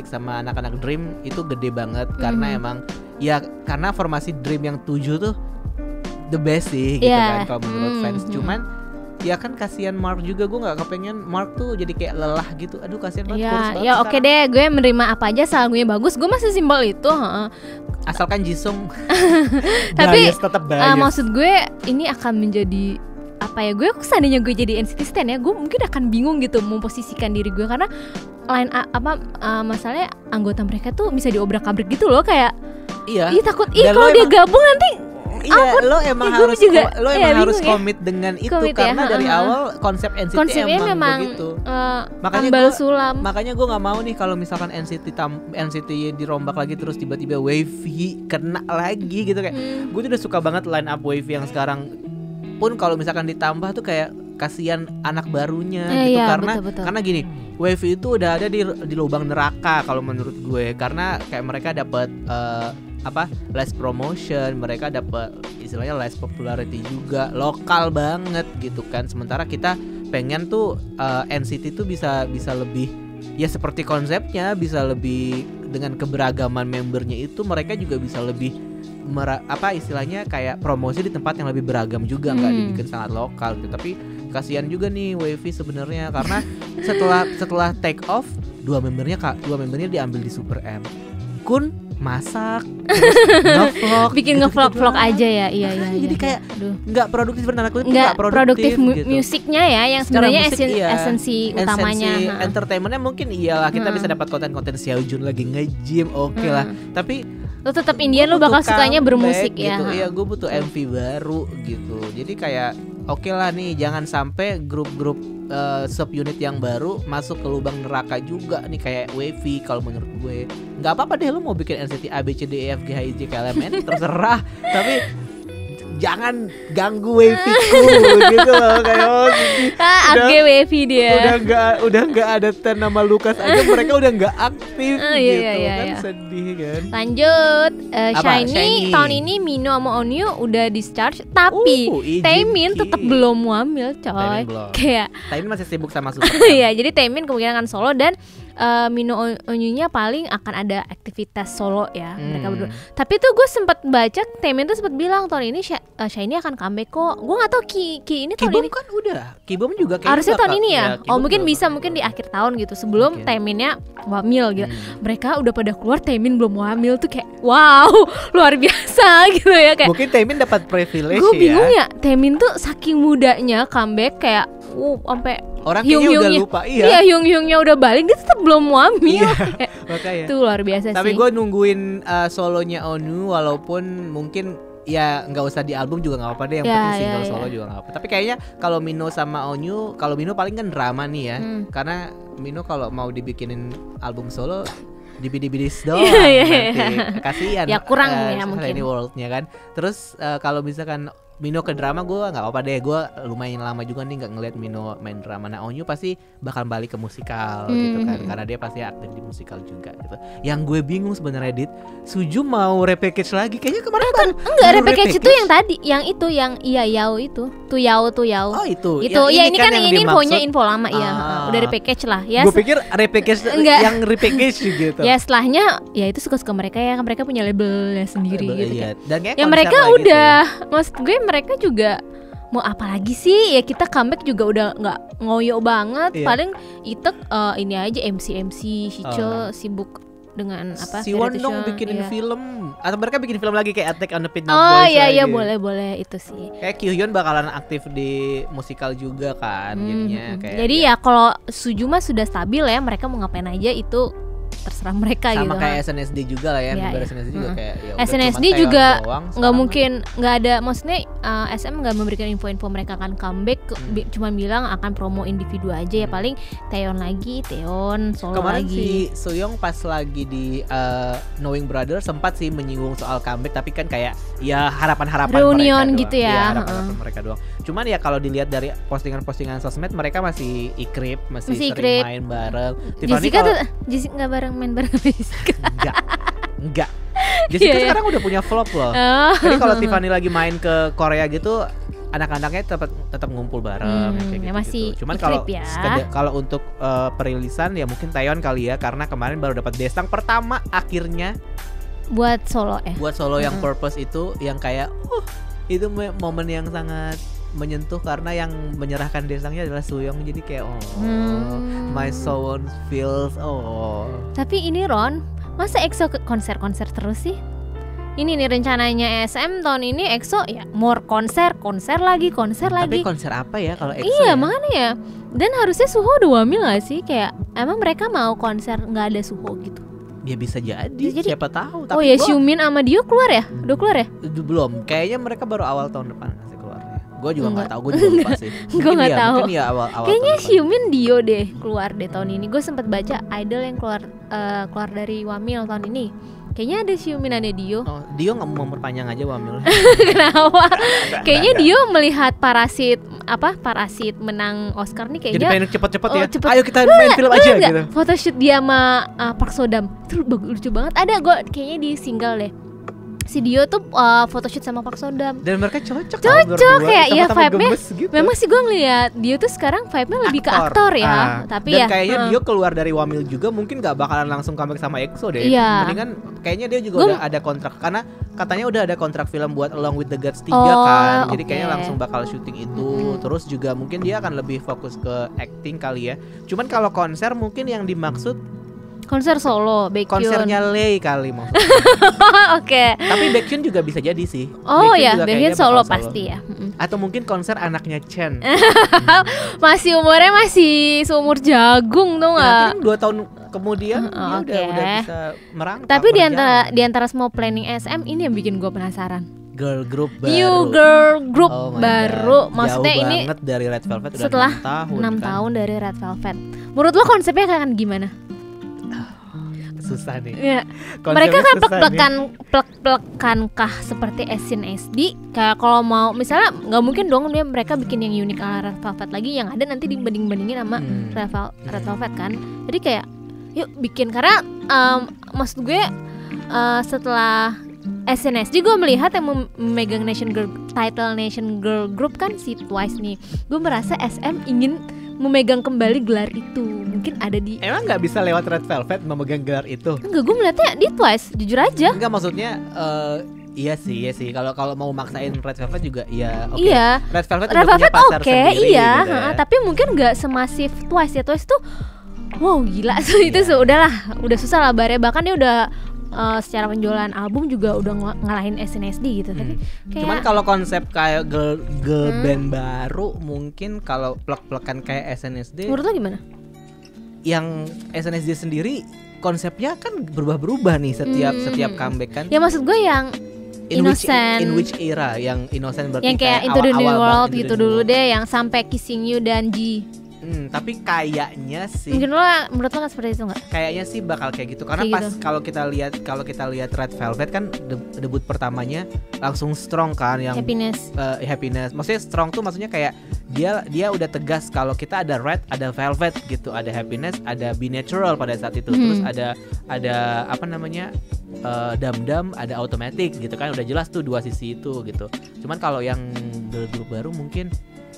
sama anak-anak Dream itu gede banget. Karena emang ya karena formasi Dream yang 7 tuh the best sih gitu kan kalau menurut fans. Cuman ya kan kasihan Mark juga, gue nggak kepengen Mark tuh jadi kayak lelah gitu. Aduh kasihan banget. Ya oke deh, gue menerima apa aja lagunya bagus. Gue masih simpel itu. Asalkan Jisung. Tapi maksud gue ini akan menjadi apa ya? Gue seandainya gue jadi NCT Stan ya, gue mungkin akan bingung gitu memposisikan diri gue karena masalahnya anggota mereka tuh bisa diobrak-abrik gitu loh, kayak Iya. takut Dan kalau lo dia emang- gabung nanti Iya, lo emang gue harus juga, harus bingung ya. komit dengan itu Komit ya, karena dari awal konsep NCT konsepnya memang begitu. Makanya ambal gua- sulam. Makanya gue nggak mau nih kalau misalkan NCT dirombak lagi terus tiba-tiba Wavy kena lagi gitu kayak. Gue tuh udah suka banget line up Wavy yang sekarang. Pun kalau misalkan ditambah tuh kayak kasihan anak barunya gitu iya, karena betul. karena gini, Wavy itu udah ada di lubang neraka kalau menurut gue, karena kayak mereka dapat less promotion, mereka dapat istilahnya less popularity juga, lokal banget gitu kan. Sementara kita pengen tuh NCT tuh bisa lebih ya seperti konsepnya, bisa lebih dengan keberagaman membernya itu mereka juga bisa lebih istilahnya kayak promosi di tempat yang lebih beragam juga, nggak dibikin sangat lokal gitu. Tapi kasihan juga nih Wavy sebenarnya karena setelah take off dua membernya diambil di Super M. Kun masak, ngevlog, bikin gitu-gitu ngevlog doang. aja ya, iya. Jadi kayak nggak produktif, benar aku itu nggak nggak produktif gitu. musiknya ya, yang Secara sebenarnya musik, iya. esensi utamanya. Entertainmentnya mungkin iyalah kita bisa dapat konten Xiaojun lagi nge-gym, oke lah. Tapi Lo tetap Indian, lo gua bakal butuh sukanya comeback bermusik gitu. ya. Iya, gue butuh MV baru gitu. Jadi kayak oke lah nih, jangan sampai grup-grup subunit yang baru masuk ke lubang neraka juga nih kayak Wavy. Kalau menurut gue nggak apa-apa deh lo mau bikin NCT A B C D E F G H I J K L M N terserah, tapi jangan ganggu Wavy-ku gitu loh, kayak Age Wavy dia. udah nggak ada Ten nama Lukas aja mereka udah nggak aktif Iya, gitu iya, kan, iya. sedih kan. Lanjut, Apa? Shiny Shiny. tahun ini Mino sama Onyu udah discharge, tapi Ijin Taemin Ki. tetap belum hamil, coy. Taemin belum. Kayak Taemin masih sibuk sama Super ya, jadi Taemin kemungkinan akan solo dan Mino Onyunya paling akan ada aktivitas solo ya mereka berdua. Tapi tuh gue sempat baca Taemin tuh sempat bilang tahun ini Shiny akan comeback kok. Gue nggak tahu Ki ini tahun Kibom ini kan udah, Kibom juga kayaknya harusnya tahun ini ya. Kibom Mungkin juga bisa bakal. mungkin di akhir tahun gitu sebelum Mungkin. Taeminnya hamil gitu. Mereka udah pada keluar, Taemin belum hamil tuh kayak wow, luar biasa gitu ya, kayak Mungkin Taemin dapat privilege gue ya. bingung ya. Taemin tuh saking mudanya comeback kayak sampai Orang kayaknya udah lupa, Iya, Hyung-hyungnya udah balik, dia tetap belum hamil. Iya, Kayak, makanya. itu luar biasa Tapi sih. gue nungguin solonya Onu, walaupun mungkin ya nggak usah di album juga nggak apa-apa deh, yang Ya, penting single ya, solo ya. juga nggak apa. Tapi kayaknya kalau Mino sama Onyu, kalau Mino paling kan drama nih ya, karena Mino kalau mau dibikinin album solo dibidis doang nanti kasihan. Ya, kurang ya mungkin. Ini worldnya kan. Terus kalau misalkan Mino ke drama, gue nggak apa-apa deh, gue lumayan lama juga nih nggak ngeliat Mino main drama. Nah Onyu pasti bakal balik ke musikal gitu kan, karena dia pasti aktif di musikal juga gitu. Yang gue bingung sebenarnya Dit, Suju mau repackage lagi kayaknya kemarin kan. Enggak, repackage itu yang tadi, yang iya Yao itu, tuh Yao. Oh itu. Itu ya ini kan yang ini infonya dimaksud. info lama ya. Udah repackage lah ya. Gue pikir repackage Enggak. yang repackage gitu. Ya setelahnya ya itu suka-suka mereka ya, mereka punya labelnya sendiri gitu Iya. kan. Dan kayak Ya konser mereka lagi udah, maksud gue mereka juga mau apa lagi sih ya, kita comeback juga udah nggak ngoyo banget. Iya. Paling Itek ini aja MC Shicho sibuk dengan apa Si Won variety dong show, bikinin iya. film, atau mereka bikin film lagi kayak Attack on the Pin Oh Boys iya lagi. boleh itu sih. Kayak Kyuhyun bakalan aktif di musikal juga kan, jadinya kayak Jadi ya kalau Suju mah sudah stabil ya, mereka mau ngapain aja itu terserah mereka sama gitu. kayak SNSD juga lah ya, Iya, member iya. SNSD juga kayak ya udah SNSD cuman Taeyeon juga doang nggak sekarang mungkin nggak ada, maksudnya SM nggak memberikan info-info mereka akan comeback, cuma bilang akan promo individu aja ya, paling Taeyeon solo kemarin lagi. si Soyoung pas lagi di Knowing Brothers sempat sih menyinggung soal comeback, tapi kan kayak ya harapan-harapan Reunion mereka gitu doang. ya. Iya, harapan-harapan mereka doang. Cuman ya kalau dilihat dari postingan-postingan sosmed, mereka masih ikrip, masih sering ikrip. main bareng. Tiffany Jessica kalau- tuh Jessica nggak main bareng sama Jessica. enggak. Jessica Iya, iya. sekarang udah punya vlog loh. Oh. Jadi kalau Tiffany lagi main ke Korea gitu, anak-anaknya tetap ngumpul bareng kayak ya gitu. masih Cuman ikrip kalau ya. kalau untuk perilisan ya mungkin Taeyeon kali ya, karena kemarin baru dapat desang pertama akhirnya Buat solo ya. buat solo yang Purpose itu, yang kayak itu momen yang sangat menyentuh karena yang menyerahkan desangnya adalah Soyoung, jadi kayak my soul feels Tapi ini Ron, masa EXO ke konser-konser terus sih? ini nih rencananya SM tahun ini EXO ya more konser lagi. Tapi konser apa ya kalau EXO? Iya ya? makanya ya. Dan harusnya Suho udah wamil gak sih? Kayak emang mereka mau konser nggak ada Suho gitu? Ya bisa jadi, siapa tahu. Oh ya, Xiumin sama Dio keluar ya? Udah keluar ya? Belum, kayaknya mereka baru awal tahun depan sih keluarnya. Gue juga nggak tahu, gue juga lupa sih. Gue nggak tahu. Mungkin ya awal kayaknya tahun depan. Xiumin Dio deh keluar deh tahun ini. Gue sempet baca idol yang keluar dari wamil tahun ini. Kayaknya ada Xiumin, ada Dio. Oh, Dio nggak mau memperpanjang aja wamil. Kenapa? Kayaknya Dio melihat Parasit menang Oscar nih Jadi kayaknya. pengen cepet-cepet ya. cepet. Ayo kita main film aja Enggak, gitu. photoshoot dia sama Park Sodam itu lucu banget. Ada gue kayaknya di single deh. Si Dio tuh photoshoot sama Park Sodam. Dan mereka cocok Kayak ya vibe-nya gitu. memang sih gue ngeliat Dio tuh sekarang vibe-nya lebih ke aktor ya. Tapi dan ya kayaknya Dio keluar dari wamil juga mungkin gak bakalan langsung comeback sama EXO deh. Iya. Mendingan kayaknya dia juga udah ada kontrak, karena katanya udah ada kontrak film buat Along with the Gods 3 kan. Jadi kayaknya langsung bakal syuting itu. Terus juga mungkin dia akan lebih fokus ke acting kali ya. Cuman kalau konser mungkin yang dimaksud konser solo Baekhyun. konsernya Lay kali mau. Oke. Tapi Baekhyun juga bisa jadi sih. Oh ya, juga Baekhyun kayaknya solo bakal pasti ya. Atau mungkin konser anaknya Chen. Masih umurnya masih seumur jagung tuh Ya, nggak? nanti kan 2 tahun kemudian dia udah bisa merangkap. Tapi berjalan. di antara semua planning SM ini yang bikin gue penasaran. Girl group baru. New girl group Oh my baru. God. Maksudnya Jauh ini banget dari Red Velvet udah setelah 6 tahun 6 kan? tahun dari Red Velvet. Menurut lo konsepnya akan gimana? Susah nih. Ya. Konsepnya Mereka kan susah nih. plek-plekankah seperti SNSD? Kayak kalau mau misalnya nggak mungkin dong mereka bikin yang unik ala Red Velvet lagi, yang ada nanti dibanding-bandingin sama Red Velvet kan. Jadi kayak yuk bikin, karena maksud gue setelah SNSD gue melihat yang memegang title Nation Girl Group kan si Twice nih. Gue merasa SM ingin memegang kembali gelar itu. Mungkin ada di Emang nggak bisa lewat Red Velvet memegang gelar itu? enggak, gue melihatnya di Twice, jujur aja. Enggak, maksudnya iya sih. Kalau mau maksain Red Velvet juga ya oke. Iya. Red Velvet Red udah punya Velvet pasar oke, sendiri iya, gitu ya. tapi mungkin nggak semasif Twice ya. Twice tuh wow gila itu udah susah lah barnya, bahkan dia udah secara penjualan album juga udah ngalahin SNSD gitu. Tapi kayak Cuman kalau konsep kayak girl band baru, mungkin kalau plek-plekan kayak SNSD, menurut lo gimana? yang SNSD sendiri konsepnya kan berubah-berubah nih setiap comeback kan. Ya maksud gue yang Innocent, in which era? Yang Innocent berarti yang kayak Into the New awal-awal World banget, gitu Into the New dulu World. deh, yang sampai Kissing You dan G. Tapi kayaknya sih Mungkin menurut lo nggak seperti itu nggak? kayaknya sih bakal kayak gitu, karena Kayak pas gitu. kalau kita lihat Red Velvet kan debut pertamanya langsung strong kan, yang Happiness. Happiness. Maksudnya strong tuh maksudnya kayak dia udah tegas kalau kita ada Red, ada Velvet gitu, ada Happiness, ada Be Natural pada saat itu. Terus ada apa namanya? Dam-dam, ada Automatic gitu kan, udah jelas tuh dua sisi itu gitu. Cuman kalau yang girl group baru mungkin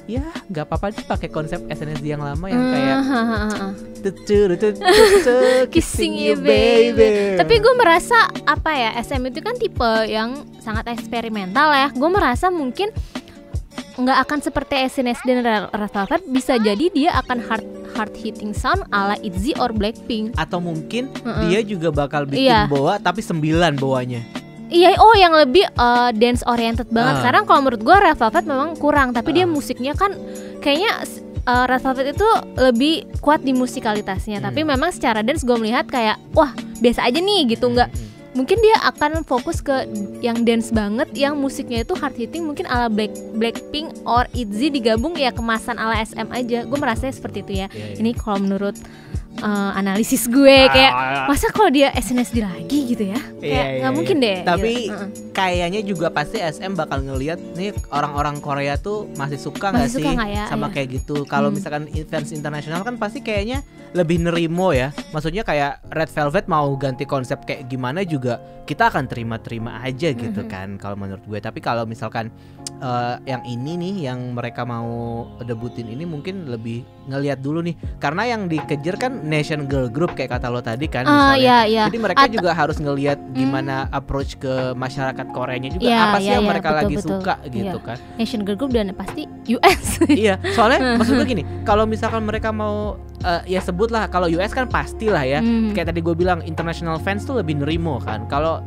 ya nggak apa-apa deh pakai konsep SNSD yang lama yang kayak Kissing You Baby. Tapi gue merasa apa ya, SM itu kan tipe yang sangat eksperimental ya. Gue merasa mungkin nggak akan seperti SNSD dan Red Velvet. Bisa jadi dia akan hard hitting sound ala ITZY or Blackpink. Atau mungkin dia juga bakal bikin boa tapi 9 boanya. Iya, yang lebih dance oriented banget. Sekarang kalau menurut gue Red Velvet memang kurang, tapi dia musiknya kan kayaknya Red Velvet itu lebih kuat di musikalitasnya. Tapi memang secara dance gue melihat kayak wah biasa aja nih gitu, nggak. Mungkin dia akan fokus ke yang dance banget, yang musiknya itu hard hitting, mungkin ala Blackpink or ITZY digabung ya, kemasan ala SM aja. Gue merasa seperti itu ya. Ini kalau menurut analisis gue kayak masa kalau dia SNSD lagi gitu ya, kayak nggak mungkin deh. Tapi gitu. kayaknya juga pasti SM bakal ngelihat nih orang-orang Korea tuh masih suka nggak sih ya, sama kayak gitu. Kalau misalkan fans internasional kan pasti kayaknya lebih nerimo ya. Maksudnya kayak Red Velvet mau ganti konsep kayak gimana juga kita akan terima-terima aja gitu kan kalau menurut gue. Tapi kalau misalkan yang ini nih yang mereka mau debutin ini mungkin lebih ngelihat dulu nih, karena yang dikejar kan nation girl group kayak kata lo tadi kan misalnya. Iya. Jadi mereka juga harus ngelihat gimana approach ke masyarakat Koreanya juga, apa sih yang mereka betul, lagi suka gitu kan. Nation girl group dan pasti US. Iya, soalnya maksud gue gini, kalau misalkan mereka mau ya sebutlah, kalau US kan pastilah ya, kayak tadi gue bilang international fans tuh lebih nerimo kan. Kalau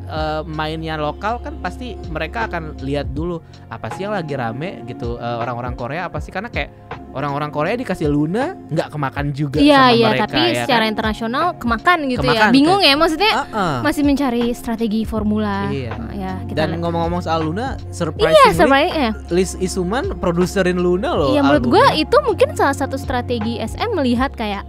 mainnya lokal kan pasti mereka akan lihat dulu apa sih yang lagi rame gitu, orang-orang Korea apa sih, karena kayak orang-orang Korea dikasih Luna nggak kemakan juga sama mereka. Tapi ya secara kan? internasional kemakan gitu Kemakan, ya. Bingung ya maksudnya, masih mencari strategi formula. Iya. Ya, Dan ngomong-ngomong soal Luna, surprisingly Liz Isuman produserin Luna loh. Iya, menurut gue itu mungkin salah satu strategi SM melihat kayak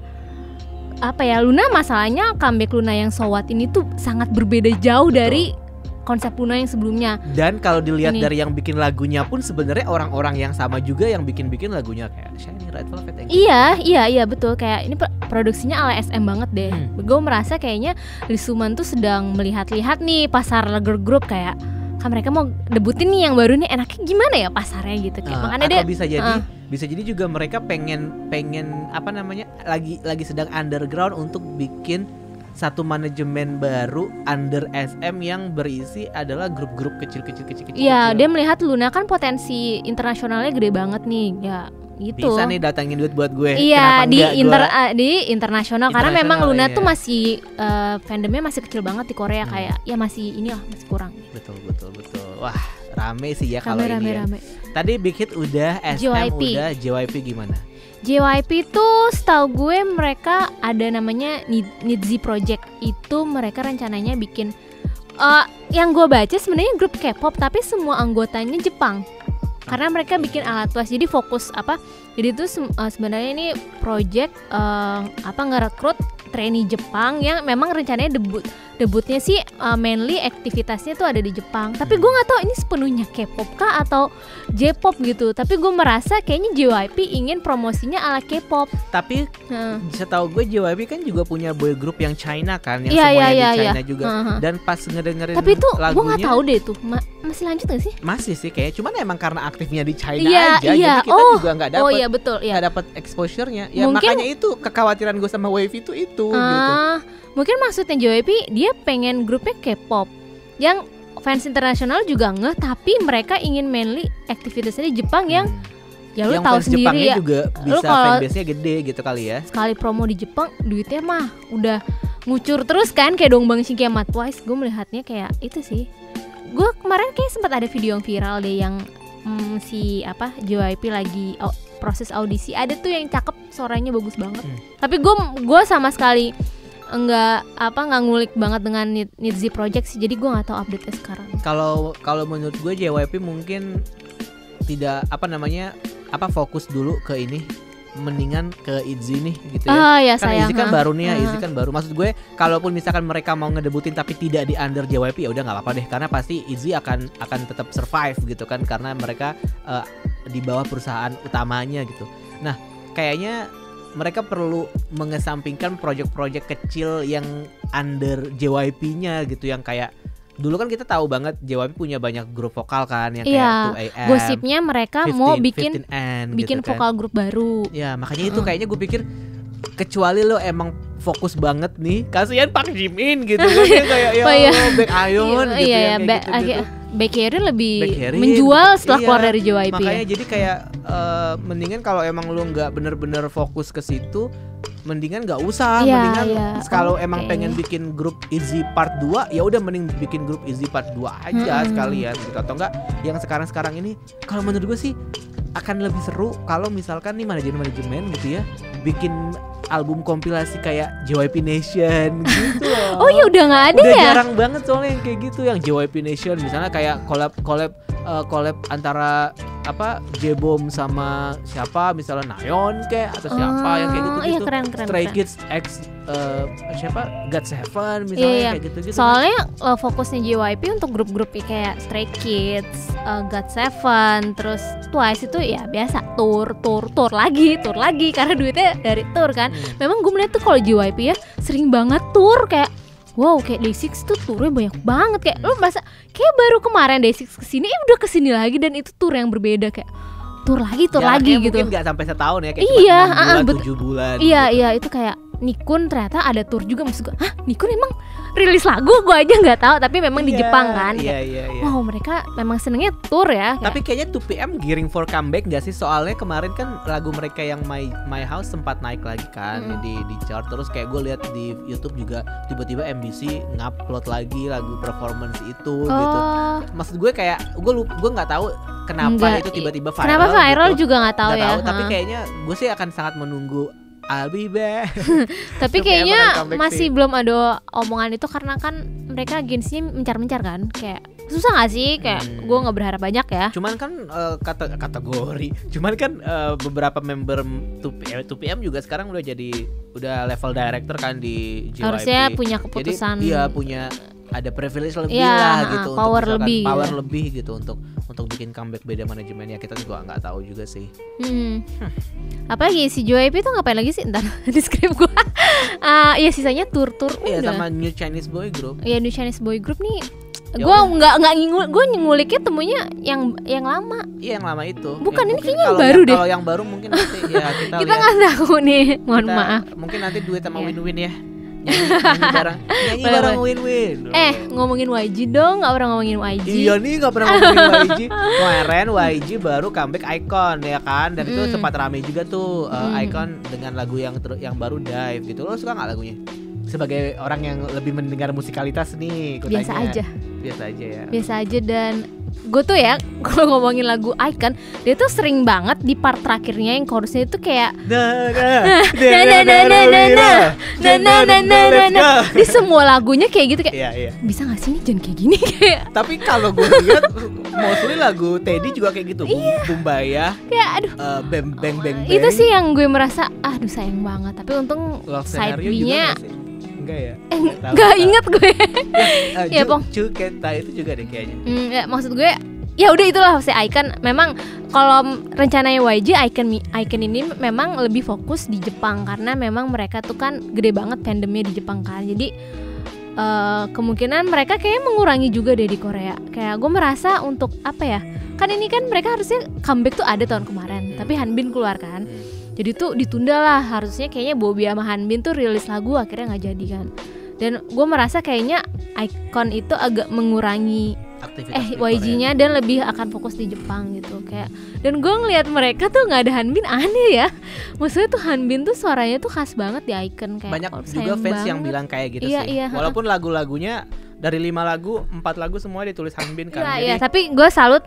apa ya, Luna, masalahnya comeback Luna yang So What ini tuh sangat berbeda jauh dari konsep Luna yang sebelumnya. Dan kalau dilihat dari yang bikin lagunya pun sebenarnya orang-orang yang sama juga yang bikin lagunya kayak Shiny Red Velvet yang Iya betul, kayak ini produksinya ala SM banget deh. Gue merasa kayaknya Liz Isuman tuh sedang melihat-lihat nih pasar girl group, kayak kan mereka mau debutin nih yang baru nih, enaknya gimana ya pasarnya gitu kayak. Makanya dia bisa jadi juga mereka pengen apa namanya, lagi sedang underground untuk bikin satu manajemen baru under SM yang berisi adalah grup-grup kecil-kecil. Iya, dia melihat Luna kan potensi internasionalnya gede banget nih. Ya, gitu. Bisa nih datangin duit buat gue. Iya, di internasional karena memang Luna tuh masih fandomnya masih kecil banget di Korea, kayak ya masih kurang. Betul. Wah, rame sih ya kalau ini. Rame. Tadi Big Hit udah, SM udah, JYP gimana? JYP tuh setahu gue mereka ada namanya Nidzi Project. Itu mereka rencananya bikin yang gue baca sebenarnya grup K-pop tapi semua anggotanya Jepang. Karena mereka bikin alat tuas, jadi fokus apa? Jadi itu sebenarnya ini project ngerekrut trainee Jepang yang memang rencananya debutnya sih mainly aktivitasnya tuh ada di Jepang. Tapi gue nggak tahu ini sepenuhnya K-pop kah atau J-pop gitu. Tapi gue merasa kayaknya JYP ingin promosinya ala K-pop. Tapi setahu gue JYP kan juga punya boy group yang China kan, yang semuanya di China juga. Dan pas ngedengerin tapi itu lagunya, gue nggak tahu deh tuh masih lanjut nggak sih? Masih sih kayak, cuman emang karena aktifnya di China aja, jadi kita juga nggak dapet. Oh iya betul. Nggak dapet exposure-nya. Ya mungkin, makanya itu kekhawatiran gue sama Wave itu gitu. Mungkin maksudnya JYP dia pengen grupnya K-pop yang fans internasional juga ngeh, tapi mereka ingin mainly aktivitasnya di Jepang yang ya lu tahu sendiri ya, juga bisa fanbase-nya gede gitu kali ya. Sekali promo di Jepang duitnya mah udah ngucur terus kan, kayak Dongbang Shinki sama Twice. Gue melihatnya kayak itu sih. Gue kemarin kayak sempat ada video yang viral deh yang si JYP lagi proses audisi, ada tuh yang cakep, suaranya bagus banget. Tapi gue sama sekali nggak ngulik banget dengan Nidzi Project sih, jadi gue nggak tahu update-nya sekarang. Kalau menurut gue JYP mungkin tidak fokus dulu ke ini, mendingan ke ITZY nih gitu ya. Ya kan sayang, ITZY kan baru nih ya, ITZY kan baru. Maksud gue kalaupun misalkan mereka mau ngedebutin tapi tidak di under JYP, ya udah nggak apa-apa deh, karena pasti ITZY akan tetap survive gitu kan, karena mereka di bawah perusahaan utamanya gitu. Nah, kayaknya mereka perlu mengesampingkan project-project kecil yang under JYP-nya gitu, yang kayak dulu kan kita tahu banget JYP punya banyak grup vokal kan yang kayak 2AM. Gosipnya mereka mau bikin gitu vokal kan. grup baru. Ya, makanya itu kayaknya gue pikir kecuali lo emang fokus banget nih, kasihan Park Jimin gitu kan, dia kayak Baekhyun gitu ya, kayak gitu. Baekhyun lebih menjual setelah keluar dari JYP. Makanya jadi kayak mendingan kalau emang lu nggak bener-bener fokus ke situ, mendingan nggak usah. Mendingan kalau emang pengen bikin grup ITZY Part 2, ya udah mending bikin grup ITZY Part 2 aja sekalian gitu. Atau enggak yang sekarang ini, kalau menurut gue sih akan lebih seru kalau misalkan nih manajemen gitu ya bikin album kompilasi kayak JYP Nation gitu loh. Oh ya udah nggak ada udah ya? Udah jarang banget soalnya yang kayak gitu, yang JYP Nation misalnya kayak collab antara J-Bom sama siapa, misalnya Nayeon kayak atau siapa yang kayak gitu. Iya, keren, Stray Kids X GOT7 misalnya kayak gitu. Soalnya fokusnya JYP untuk grup-grup kayak Stray Kids, GOT7, terus Twice itu ya biasa tour lagi karena duitnya dari tour kan. Memang gue melihat tuh kalau JYP ya sering banget tour, kayak wow, kayak Day6 tuh turnya banyak banget. Kayak lu masa kayak baru kemarin Day6 kesini udah kesini lagi, dan itu tour yang berbeda. Kayak tour lagi Jaraknya gitu. Mungkin nggak sampai setahun ya, kayak Iya, cuma 6 bulan, 7 bulan. Iya gitu. iya, itu kayak Nikun ternyata ada tour juga, maksud gue, hah Nikun emang rilis lagu, gue aja nggak tahu, tapi memang di Iya, Jepang kan. Iya Kayak, iya iya. wow mereka memang senengnya tour ya. Kayak, Tapi kayaknya 2PM gearing for comeback gak sih? Soalnya kemarin kan lagu mereka yang My House sempat naik lagi kan di chart. Terus kayak gue lihat di YouTube juga tiba-tiba MBC ngupload lagi lagu performance itu gitu. Maksud gue kayak gue nggak tahu kenapa itu tiba-tiba viral. Kenapa viral gitu. juga nggak tahu Nggak ya. tahu, tapi kayaknya gue sih akan sangat menunggu I'll be back. Tapi 2PM kayaknya akan comeback masih sih. belum ada omongan itu karena kan mereka agensinya mencar-mencar kan. Kayak susah gak sih? Kayak gue nggak berharap banyak ya. Cuman kan kategori. Cuman kan beberapa member 2PM juga sekarang udah level director kan di JYP. Harusnya punya keputusan. Jadi dia punya ada privilege lebih Iya, lah gitu, power untuk lebih power gitu. lebih gitu untuk bikin comeback beda manajemennya. Kita juga nggak tahu juga sih. Apalagi si JYP itu ngapain lagi sih? Ntar di skrip gue. Ya sisanya tour Iya, udah. sama New Chinese Boy Group. Ya New Chinese Boy Group nih. Ya Gue nggak gue nguliknya temunya yang lama. Iya, yang lama itu. Bukan, Ya, ini mungkin kayaknya yang kalau baru deh. Kalau yang baru mungkin nanti ya kita Kita lihat. nggak tahu nih. Mohon Kita maaf. Mungkin nanti duet sama Iya. Win-Win ya. Nyanyi bareng Boleh, bareng boleh. Win-Win. Ngomongin YG dong. Nggak pernah ngomongin YG. Iya nih gak pernah ngomongin YG. Kemarin YG baru comeback Icon ya kan. Dan itu sempat rame juga tuh Icon dengan lagu yang baru Dive gitu. Lo suka gak lagunya? Sebagai orang yang lebih mendengar musikalitas nih Biasa aja. Biasa aja ya. Biasa aja. Dan gue tuh ya kalau ngomongin lagu Icon, dia tuh sering banget di part terakhirnya yang chorusnya itu kayak di semua lagunya kayak gitu, kayak Iya. bisa gak sih nih jangan kayak gini kayak Tapi kalau gue lihat mostly lagu Teddy juga kayak gitu. Bumbaya, kayak aduh. bang bang bang. Itu sih yang gue merasa aduh sayang banget. Tapi untung Love side Scenario juga B-nya nggak sih? Enggak ya? nggak inget gue. Ya, Pong. Cuketa itu juga deh kayaknya. Ya, maksud gue ya udah itulah si Icon. Memang kalau rencananya YG Icon ini memang lebih fokus di Jepang karena memang mereka tuh kan gede banget fandomnya di Jepang kan. Jadi kemungkinan mereka kayaknya mengurangi juga deh di Korea. Kayak gue merasa untuk apa ya? Kan ini kan mereka harusnya comeback tuh ada tahun kemarin, tapi Hanbin keluar kan. Jadi tuh ditunda lah, harusnya kayaknya Bobby sama Hanbin tuh rilis lagu akhirnya nggak jadi kan. Dan gue merasa kayaknya Icon itu agak mengurangi Aktivitas di YG-nya dan lebih akan fokus di Jepang gitu kayak. Dan gue ngeliat mereka tuh nggak ada Hanbin, aneh ya. Maksudnya tuh Hanbin tuh suaranya tuh khas banget di Icon kayak. Banyak oh, juga sayang fans yang banget. bilang kayak gitu Iya, sih. iya, Walaupun lagu-lagunya dari 5 lagu, 4 lagu semua ditulis Hanbin kan. Iya, tapi gue salut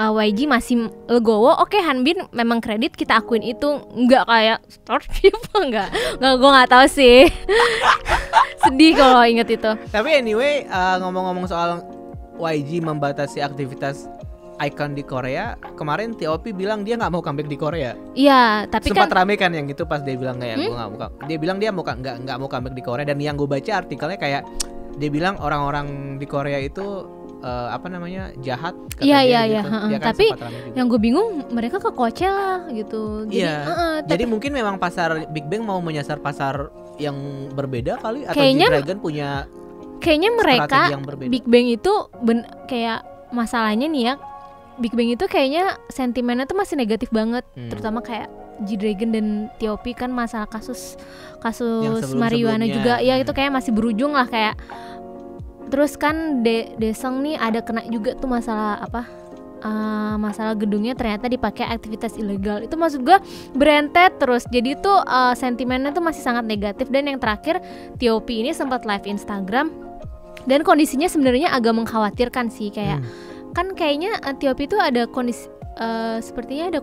YG masih legowo. Oke, Hanbin memang kredit, kita akuin itu. Nggak kayak Starship. Nggak gue nggak tahu sih. Sedih kalau inget itu. Tapi anyway, ngomong-ngomong soal YG membatasi aktivitas Icon di Korea, kemarin TOP bilang dia nggak mau comeback di Korea. Iya, tapi Sempat kan rame kan yang itu pas dia bilang kayak gue nggak mau. Dia bilang dia nggak mau comeback di Korea. Dan yang gue baca artikelnya kayak dia bilang orang-orang di Korea itu jahat. kata Iya, dia iya, gitu. iya. Dia kan Tapi sempat rame juga. yang gue bingung mereka ke Coachella gitu. Jadi, Iya. Jadi mungkin memang pasar Big Bang mau menyasar pasar yang berbeda kali, atau Kayaknya- G-Dragon punya kayaknya mereka strategi yang berbeda. Big Bang itu kayak masalahnya nih ya, Big Bang itu kayaknya sentimennya tuh masih negatif banget, terutama kayak G-Dragon dan TOP kan masalah kasus marijuana juga ya, itu kayak masih berujung lah kayak. Terus kan Daesung nih ada kena juga tuh masalah masalah gedungnya ternyata dipakai aktivitas ilegal. Itu maksud gue berentet terus. Jadi tuh sentimennya tuh masih sangat negatif. Dan yang terakhir TOP ini sempat live Instagram dan kondisinya sebenarnya agak mengkhawatirkan sih kayak kan kayaknya TOP itu ada kondisi sepertinya ada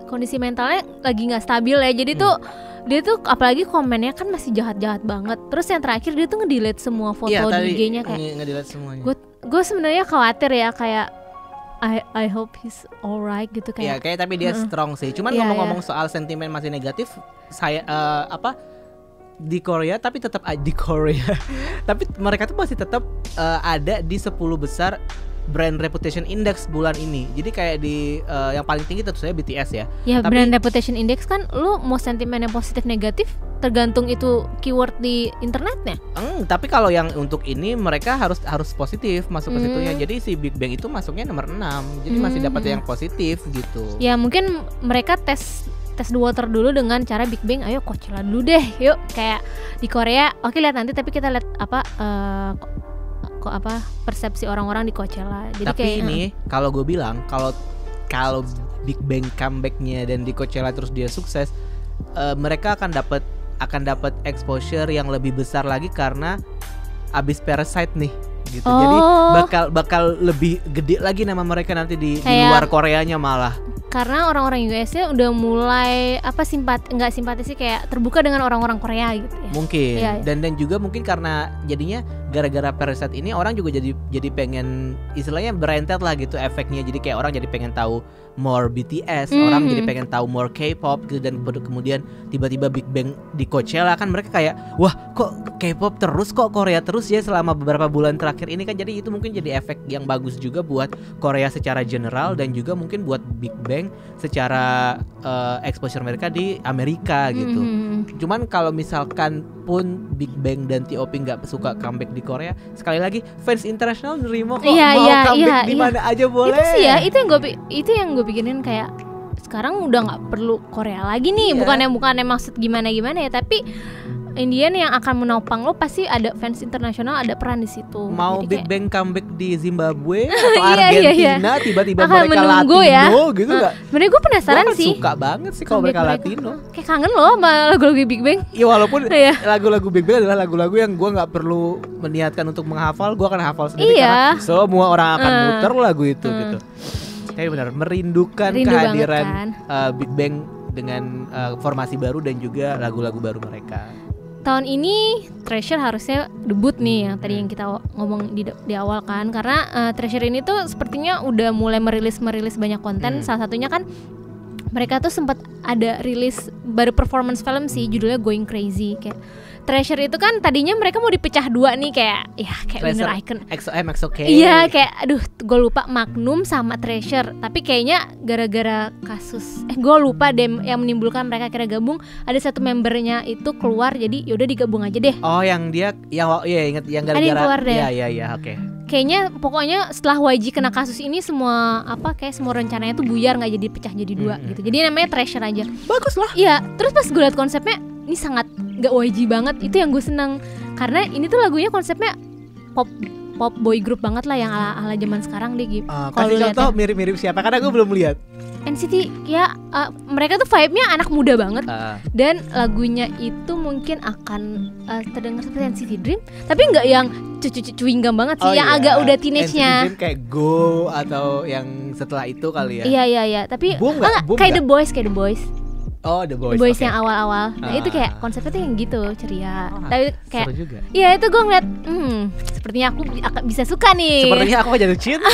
kondisi mentalnya lagi nggak stabil ya. Jadi tuh dia tuh apalagi komennya kan masih jahat-jahat banget. Terus yang terakhir dia tuh nge-delete semua foto di IG-nya kayak. nge-delete semuanya. Gue sebenarnya khawatir ya kayak I hope he's alright gitu Iya, kayak. kayak tapi dia strong sih. Cuman Iya, ngomong-ngomong soal sentimen masih negatif, saya di Korea tapi tetap di Korea. Tapi mereka tuh masih tetap ada di 10 besar brand reputation index bulan ini. Jadi kayak di yang paling tinggi tentu saja BTS ya. Ya Tapi- brand reputation index kan lu mau sentimen yang positif negatif tergantung itu keyword di internetnya. Tapi kalau yang untuk ini mereka harus positif masuk ke situnya. Jadi si Big Bang itu masuknya nomor 6. Jadi masih dapat yang positif gitu. Ya mungkin mereka tes the water dulu dengan cara Big Bang, ayo Coachella dulu deh, yuk kayak di Korea, oke lihat nanti tapi kita lihat persepsi orang-orang di Coachella. Jadi tapi kayak, ini kalau gue bilang kalau Big Bang comebacknya dan di Coachella terus dia sukses, mereka akan dapat exposure yang lebih besar lagi karena abis Parasite nih gitu. Jadi bakal lebih gede lagi nama mereka nanti di luar Koreanya malah. Karena orang-orang US-nya udah mulai nggak simpati sih, kayak terbuka dengan orang-orang Korea gitu ya. Mungkin. Ya. Dan juga mungkin karena jadinya gara-gara Parasite ini orang juga jadi pengen istilahnya berentet lah gitu efeknya. Jadi kayak orang jadi pengen tahu more BTS, orang jadi pengen tahu more K-pop gitu, dan kemudian tiba-tiba Big Bang di Coachella kan mereka kayak wah kok K-pop terus, kok Korea terus ya selama beberapa bulan terakhir ini kan. Jadi itu mungkin jadi efek yang bagus juga buat Korea secara general dan juga mungkin buat Big Bang secara exposure mereka di Amerika gitu. Cuman kalau misalkan pun Big Bang dan T.O.P nggak suka comeback di Korea, sekali lagi fans internasional nerima kok, mau comeback di mana aja boleh. Itu sih ya, itu yang gue pikirin, kayak sekarang udah nggak perlu Korea lagi nih. Bukannya maksud gimana ya, tapi Indian yang akan menopang lo pasti ada fans internasional, ada peran di situ. Mau jadi Big Bang comeback di Zimbabwe atau Argentina, tiba-tiba akan mereka Latino ya. gitu nggak? Sebenarnya gue penasaran sih. Suka banget sih kalau mereka Latino. Kayak kangen loh sama lagu-lagu Big Bang. Iya, walaupun lagu-lagu Big Bang adalah lagu-lagu yang gue nggak perlu meniatkan untuk menghafal, gue akan hafal sendiri karena semua orang akan muter lagu itu gitu. Tapi benar merindu kehadiran Big Bang dengan formasi baru dan juga lagu-lagu baru mereka. Tahun ini Treasure harusnya debut nih, yang tadi yang kita ngomong di awal kan, karena Treasure ini tuh sepertinya udah mulai merilis banyak konten. Salah satunya kan mereka tuh sempat ada rilis baru performance film sih, judulnya Going Crazy. Kayak Treasure itu kan tadinya mereka mau dipecah dua nih, kayak Winner Icon XOM XOK. Iya, kayak aduh gue lupa Magnum sama Treasure. Tapi kayaknya gara-gara kasus gue lupa deh yang menimbulkan mereka kira gabung, ada satu membernya itu keluar, jadi yaudah digabung aja deh. Oh, yang dia ingat yang gara-gara keluar deh. Iya, oke. Kayaknya pokoknya setelah YG kena kasus ini semua semua rencananya tuh buyar, nggak jadi pecah jadi dua gitu. Jadi namanya Treasure aja. Bagus lah. Iya, terus pas gue liat konsepnya ini sangat gak YG banget, itu yang gue seneng. Karena ini tuh lagunya konsepnya pop boy group banget lah, yang ala zaman sekarang deh gitu. Kasih contoh mirip-mirip siapa, karena gue belum lihat. NCT ya, mereka tuh vibe-nya anak muda banget. Dan lagunya itu mungkin akan terdengar seperti NCT Dream, tapi nggak yang chewing gum banget sih, yang agak udah teenage-nya. NCT Dream kayak Go atau yang setelah itu kali ya. Iya, tapi kayak The Boys. Oh, The Boys. The Boys yang awal-awal. Nah, itu kayak konsepnya tuh yang gitu, ceria. Tapi kayak seru juga. Iya, itu gue ngeliat sepertinya aku bisa suka nih. Sepertinya aku jatuh cinta.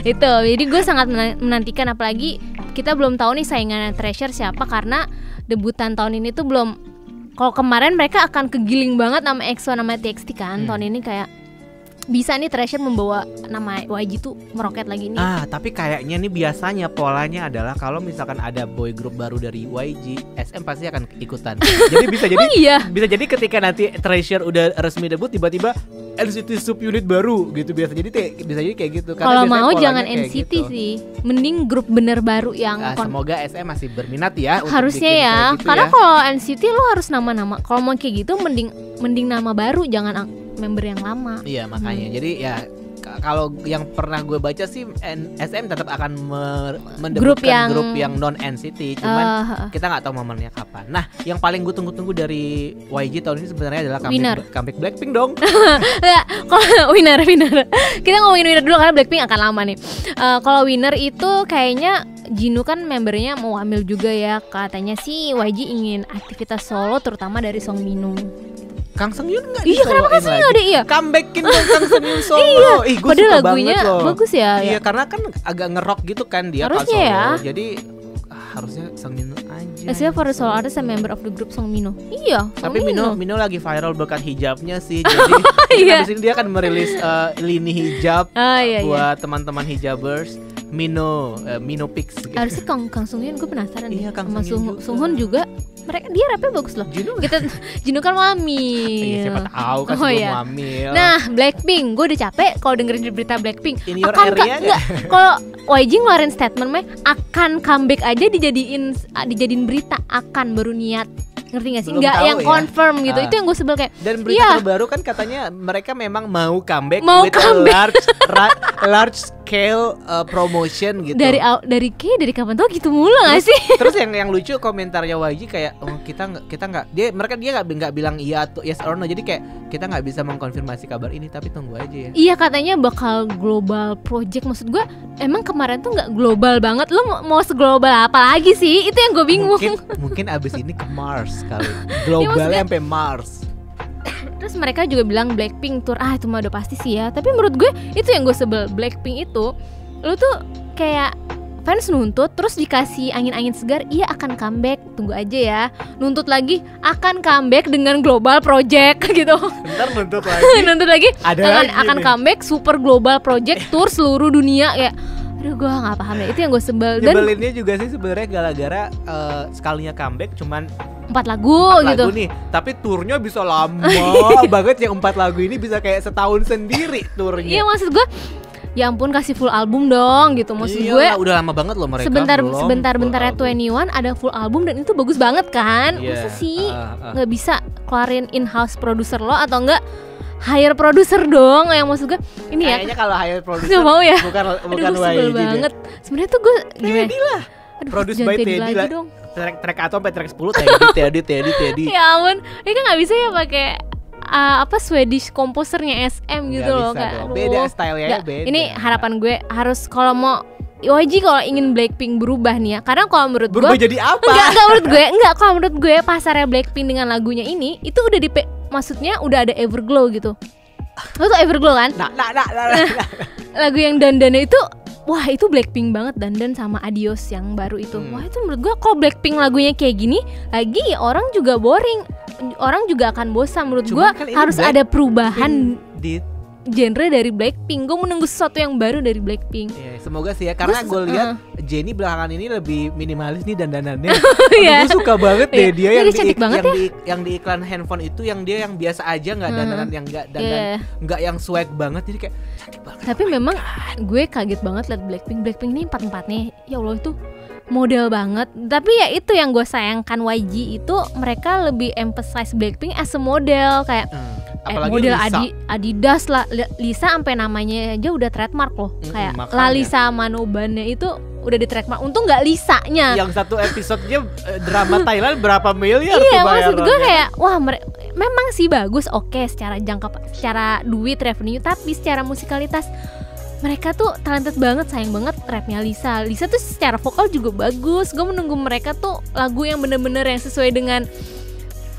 Itu. Jadi gue sangat menantikan, apalagi kita belum tahu nih saingan Treasure siapa, karena debutan tahun ini tuh belum. Kalau kemarin mereka akan kegiling banget nama EXO, nama TXT kan. Tahun ini kayak bisa nih Treasure membawa nama YG tuh meroket lagi nih. Tapi kayaknya nih biasanya polanya adalah kalau misalkan ada boy group baru dari YG, SM pasti akan ikutan. Jadi bisa jadi ketika nanti Treasure udah resmi debut, tiba-tiba NCT subunit baru gitu. Bisa jadi kayak gitu. Kalau mau jangan NCT gitu sih, mending grup bener baru yang semoga SM masih berminat ya. Harusnya ya, gitu karena kalau NCT lo harus nama-nama. Kalau mau kayak gitu mending nama baru, jangan member yang lama. Iya, makanya. Jadi ya kalau yang pernah gue baca sih SM tetap akan mendebutkan grup yang non NCT, cuman kita nggak tahu momennya kapan. Nah, yang paling gue tunggu-tunggu dari YG tahun ini sebenarnya adalah comeback Blackpink dong. Kalau winner kita ngomongin winner dulu karena Blackpink akan lama nih. Kalau winner itu kayaknya Jinu kan membernya mau ambil juga ya, katanya sih YG ingin aktivitas solo terutama dari Song Minho. Kang Seung-yoon nggak disoloin lagi? Iya, kenapa Kang Seung-yoon ada? Iya, comebackin dong Kang Seung-yoon solo. Gue padahal suka lagunya bagus ya. Iya, karena kan agak nge-rock gitu kan dia harusnya solo. Ya. Jadi harusnya Seung-min aja. Saya for solo artist and member of the group Song Minho. Iya. Tapi Minho lagi viral berkat hijabnya sih. Jadi habis ini dia akan merilis lini hijab buat teman-teman hijabers. Minho Pix. Harusnya Kang Seung-yoon, gue penasaran. Iya, sama Sung-hoon juga. mereka dia rapnya bagus loh. Juno Kita Juno kan wamil. Iya, siapa tahu kan Oh, sebelum iya. hamil. Nah, Blackpink, gue udah capek kalau dengerin berita Blackpink. In your Akan area enggak kalau YG ngeluarin statement mah akan comeback aja dijadiin berita, akan baru niat. Ngerti gak sih? Belum Nggak tahu yang ya. confirm gitu. Itu yang gue sebel kayak. Dan berita Iya. terbaru kan katanya mereka memang mau comeback Mau with comeback. a large scale promotion gitu. Dari kapan tuh gitu mulu gak sih? Terus yang lucu komentarnya YG kayak kita nggak dia nggak bilang iya atau yes or no, jadi kayak kita nggak bisa mengkonfirmasi kabar ini tapi tunggu aja ya. Iya, katanya bakal global project. Maksud gue emang kemarin tuh nggak global banget. Lu mau seglobal apa lagi sih? Itu yang gue bingung. Mungkin abis ini ke Mars kali. Globalnya sampai Mars. Terus mereka juga bilang Blackpink tour, itu mah udah pasti sih ya. Tapi menurut gue itu yang gue sebel. Blackpink itu lu tuh kayak fans nuntut terus dikasih angin-angin segar, iya akan comeback, tunggu aja ya. Nuntut lagi akan comeback dengan global project gitu. Bentar nuntut lagi. Nuntut lagi Ada akan lagi nih. comeback super global project tour seluruh dunia ya. Aduh, gue nggak paham deh. Itu yang gue sebel. Dan Nyebelinnya juga sih sebenarnya gara-gara sekalinya comeback cuman 4 lagu 4 gitu. lagu nih, tapi turnya bisa lama banget. Yang 4 lagu ini bisa kayak setahun sendiri turnya. Iya, maksud gue ya ampun kasih full album dong gitu. Maksud Iya gue lah, udah lama banget loh mereka. sebentar-bentarnya 21 ada full album dan itu bagus banget kan. Iya, Masa sih nggak bisa keluarin in-house producer lo atau enggak hire producer dong? Yang maksud gue ini ya Kayaknya kalau hire producer nggak mau ya. bukan Aduh, gue sebel YG deh. banget. Sebenarnya tuh gue gimana? Teddy lah. Aduh, Produce jangan by Teddy Teddy lagi lah. dong. Track 1 sampai track 10 Teddy. Ya ampun, ini kan nggak bisa ya pakai Swedish komposernya SM gitu Nggak loh bisa kan. dong. Beda style-nya Nggak, beda. Ini harapan gue harus kalau mau YG kalau ingin Blackpink berubah nih ya. Karena kalau menurut gue berubah jadi apa? Enggak kalau menurut gue pasarnya Blackpink dengan lagunya ini itu udah maksudnya udah ada Everglow gitu. Lo tuh Everglow kan? Nah. Lagu yang dandannya itu wah itu Blackpink banget, dandan sama Adios yang baru itu. Wah itu menurut gue kalau Blackpink lagunya kayak gini lagi ya orang juga boring. Orang juga akan bosan. Menurut gue Kan ini harus ada perubahan di genre dari Blackpink. Gue menunggu sesuatu yang baru dari Blackpink. ya, semoga sih ya, karena gue lihat Jennie belakangan ini lebih minimalis nih dandanannya. Iya. Gue suka banget deh dia Iya, yang dia cantik banget yang di iklan handphone itu yang dia yang biasa aja, nggak dandanan yang nggak dandan, nggak yang swag banget, jadi kayak cantik banget. Tapi memang gue kaget banget liat Blackpink ini 4-4-nya. Ya Allah itu model banget. Tapi ya itu yang gue sayangkan YG itu mereka lebih emphasize Blackpink as a model kayak Apalagi model Lisa. Adidas lah. Lisa sampai namanya aja udah trademark loh. Kayak makanya. Lalisa Manobannya itu udah di trademark. Untung nggak Lisanya. Yang satu episodenya drama Thailand berapa miliar Iya, tuh maksud gue bayarannya. kayak wah memang sih bagus, oke secara secara duit revenue, tapi secara musikalitas mereka tuh talented banget, sayang banget rapnya Lisa tuh secara vokal juga bagus. Gue menunggu mereka tuh lagu yang bener-bener yang sesuai dengan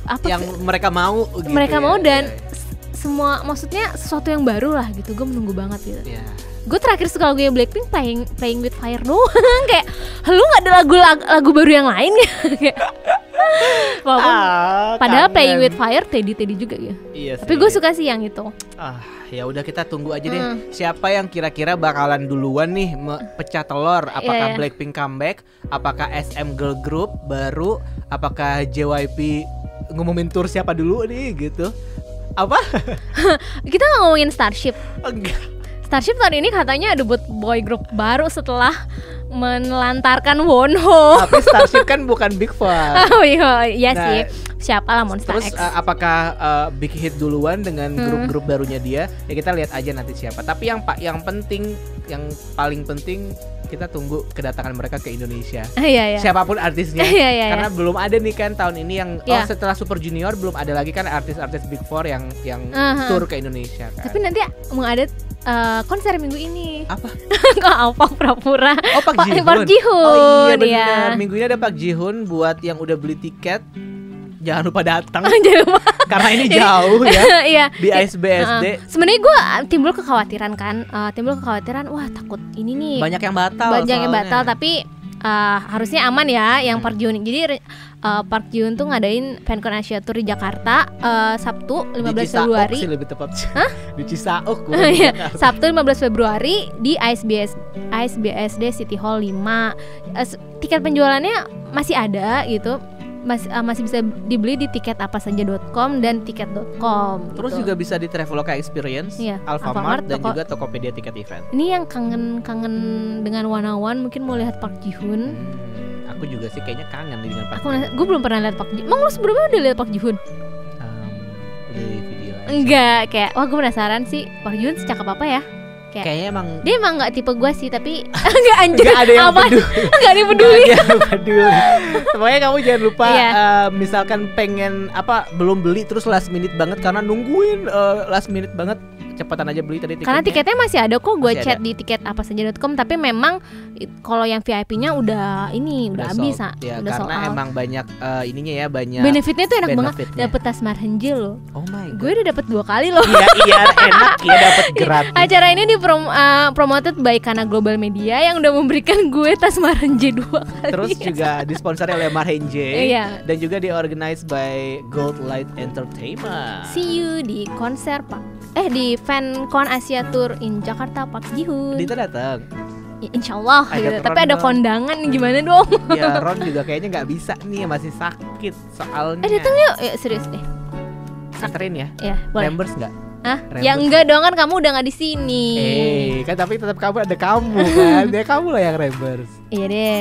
apa yang mereka mau gitu. mereka ya. mau dan Iya. semua maksudnya sesuatu yang baru lah gitu. Gue menunggu banget gitu. Iya. Gue terakhir suka lagunya Blackpink Playing with Fire doang. Kayak lu nggak ada lagu baru yang lain ya? Kayak walaupun padahal kangen. Playing with Fire Teddy juga ya. Iya Tapi sih. gue suka sih yang itu. Ya udah kita tunggu aja deh siapa yang kira-kira bakalan duluan nih pecah telur. Apakah Iya. Blackpink comeback, apakah SM Girl Group baru, apakah JYP ngumumin tour siapa dulu nih gitu. Apa? Kita nggak ngomongin Starship. Enggak. Starship tahun ini katanya ada buat boy group baru setelah menelantarkan Wonho. Tapi Starship kan bukan Big Four. Oh iya Nah, sih. Siapa lah Monster Terus X. apakah Big Hit duluan dengan grup-grup barunya dia? Ya kita lihat aja nanti siapa. Tapi yang penting, yang paling penting kita tunggu kedatangan mereka ke Indonesia. Iya. Siapapun artisnya. Iya. Karena belum ada nih kan tahun ini yang Iya. setelah Super Junior belum ada lagi kan artis-artis Big Four yang tour ke Indonesia kan. Tapi nanti mau ada konser minggu ini. Apa? Kok apa pura-pura? Oh, Park Ji-hoon. Park Ji-hoon. Oh iya benar. Iya. Minggu ini ada Park Ji-hoon. Buat yang udah beli tiket jangan lupa datang Jangan lupa. karena ini jauh ya. Iya. Di ASBSD. Sebenarnya gue timbul kekhawatiran kan, wah takut ini nih Banyak yang batal. banyak yang soalnya. batal, tapi harusnya aman ya yang Park Ji-hoon. Jadi Park Ji-hoon tuh ngadain Fancon Asia Tour di Jakarta Sabtu 15 Di Cisauk Februari. sih lebih tepat. Di Cisauk. Iya, Sabtu 15 Februari di ASBSD City Hall 5. Tiket penjualannya masih ada gitu. masih bisa dibeli di tiketapasaja.com dan tiket.com. Terus gitu. juga bisa di Traveloka Experience, Iya, Alfamart, dan toko- juga Tokopedia tiket event. Ini yang kangen dengan Wanawan mungkin mau lihat Park Ji-hoon. Aku juga sih kayaknya kangen dengan Park Gue belum pernah lihat Park Ji. Emang lu sebelumnya udah lihat Park Ji-hoon? Dari video aja. Enggak, kayak wah gue penasaran sih Park Ji-hoon secakep apa ya? Kayaknya emang Dia emang nggak tipe gue sih, tapi enggak anjir. Nggak ada yang apa? peduli. Enggak ada yang peduli. Nggak ada yang peduli. Pokoknya kamu jangan lupa Iya. misalkan pengen belum beli terus last minute banget karena nungguin last minute banget, cepatan aja beli tadi tiketnya. Karena tiketnya masih ada kok, gue Masih chat ada. di tiketapasaja.com. Tapi memang kalau yang VIP-nya udah habis, sold. Ya, udah sold karena out. emang banyak ininya ya, banyak Benefitnya tuh enak banget. benefitnya. Dapet tas Marhenje loh. Oh my god. Gue udah dapet 2 kali loh. Iya enak ya, dapat gratis. Acara ini promoted by Kana Global Media yang udah memberikan gue tas Marhenje 2 kali. Terus juga disponsori oleh Marhenje. Iya. Dan juga diorganize by Gold Light Entertainment. See you di konser di FanCon Asia Tour in Jakarta Park Ji-hoon. Dita datang. Ya, Insyaallah Ajak gitu. Ron Tapi ada dong. kondangan nih, gimana dong? Ya Ron juga kayaknya nggak bisa nih, masih sakit soalnya. Datang yuk. Ya, serius deh. Anterin ya. Ya, boleh. Members nggak? Hah? Rambut. Ya enggak dong, kan kamu udah nggak di sini. Kan tapi tetap kamu ada kamu kan. Ya kamu lah yang Rembers. Iya deh.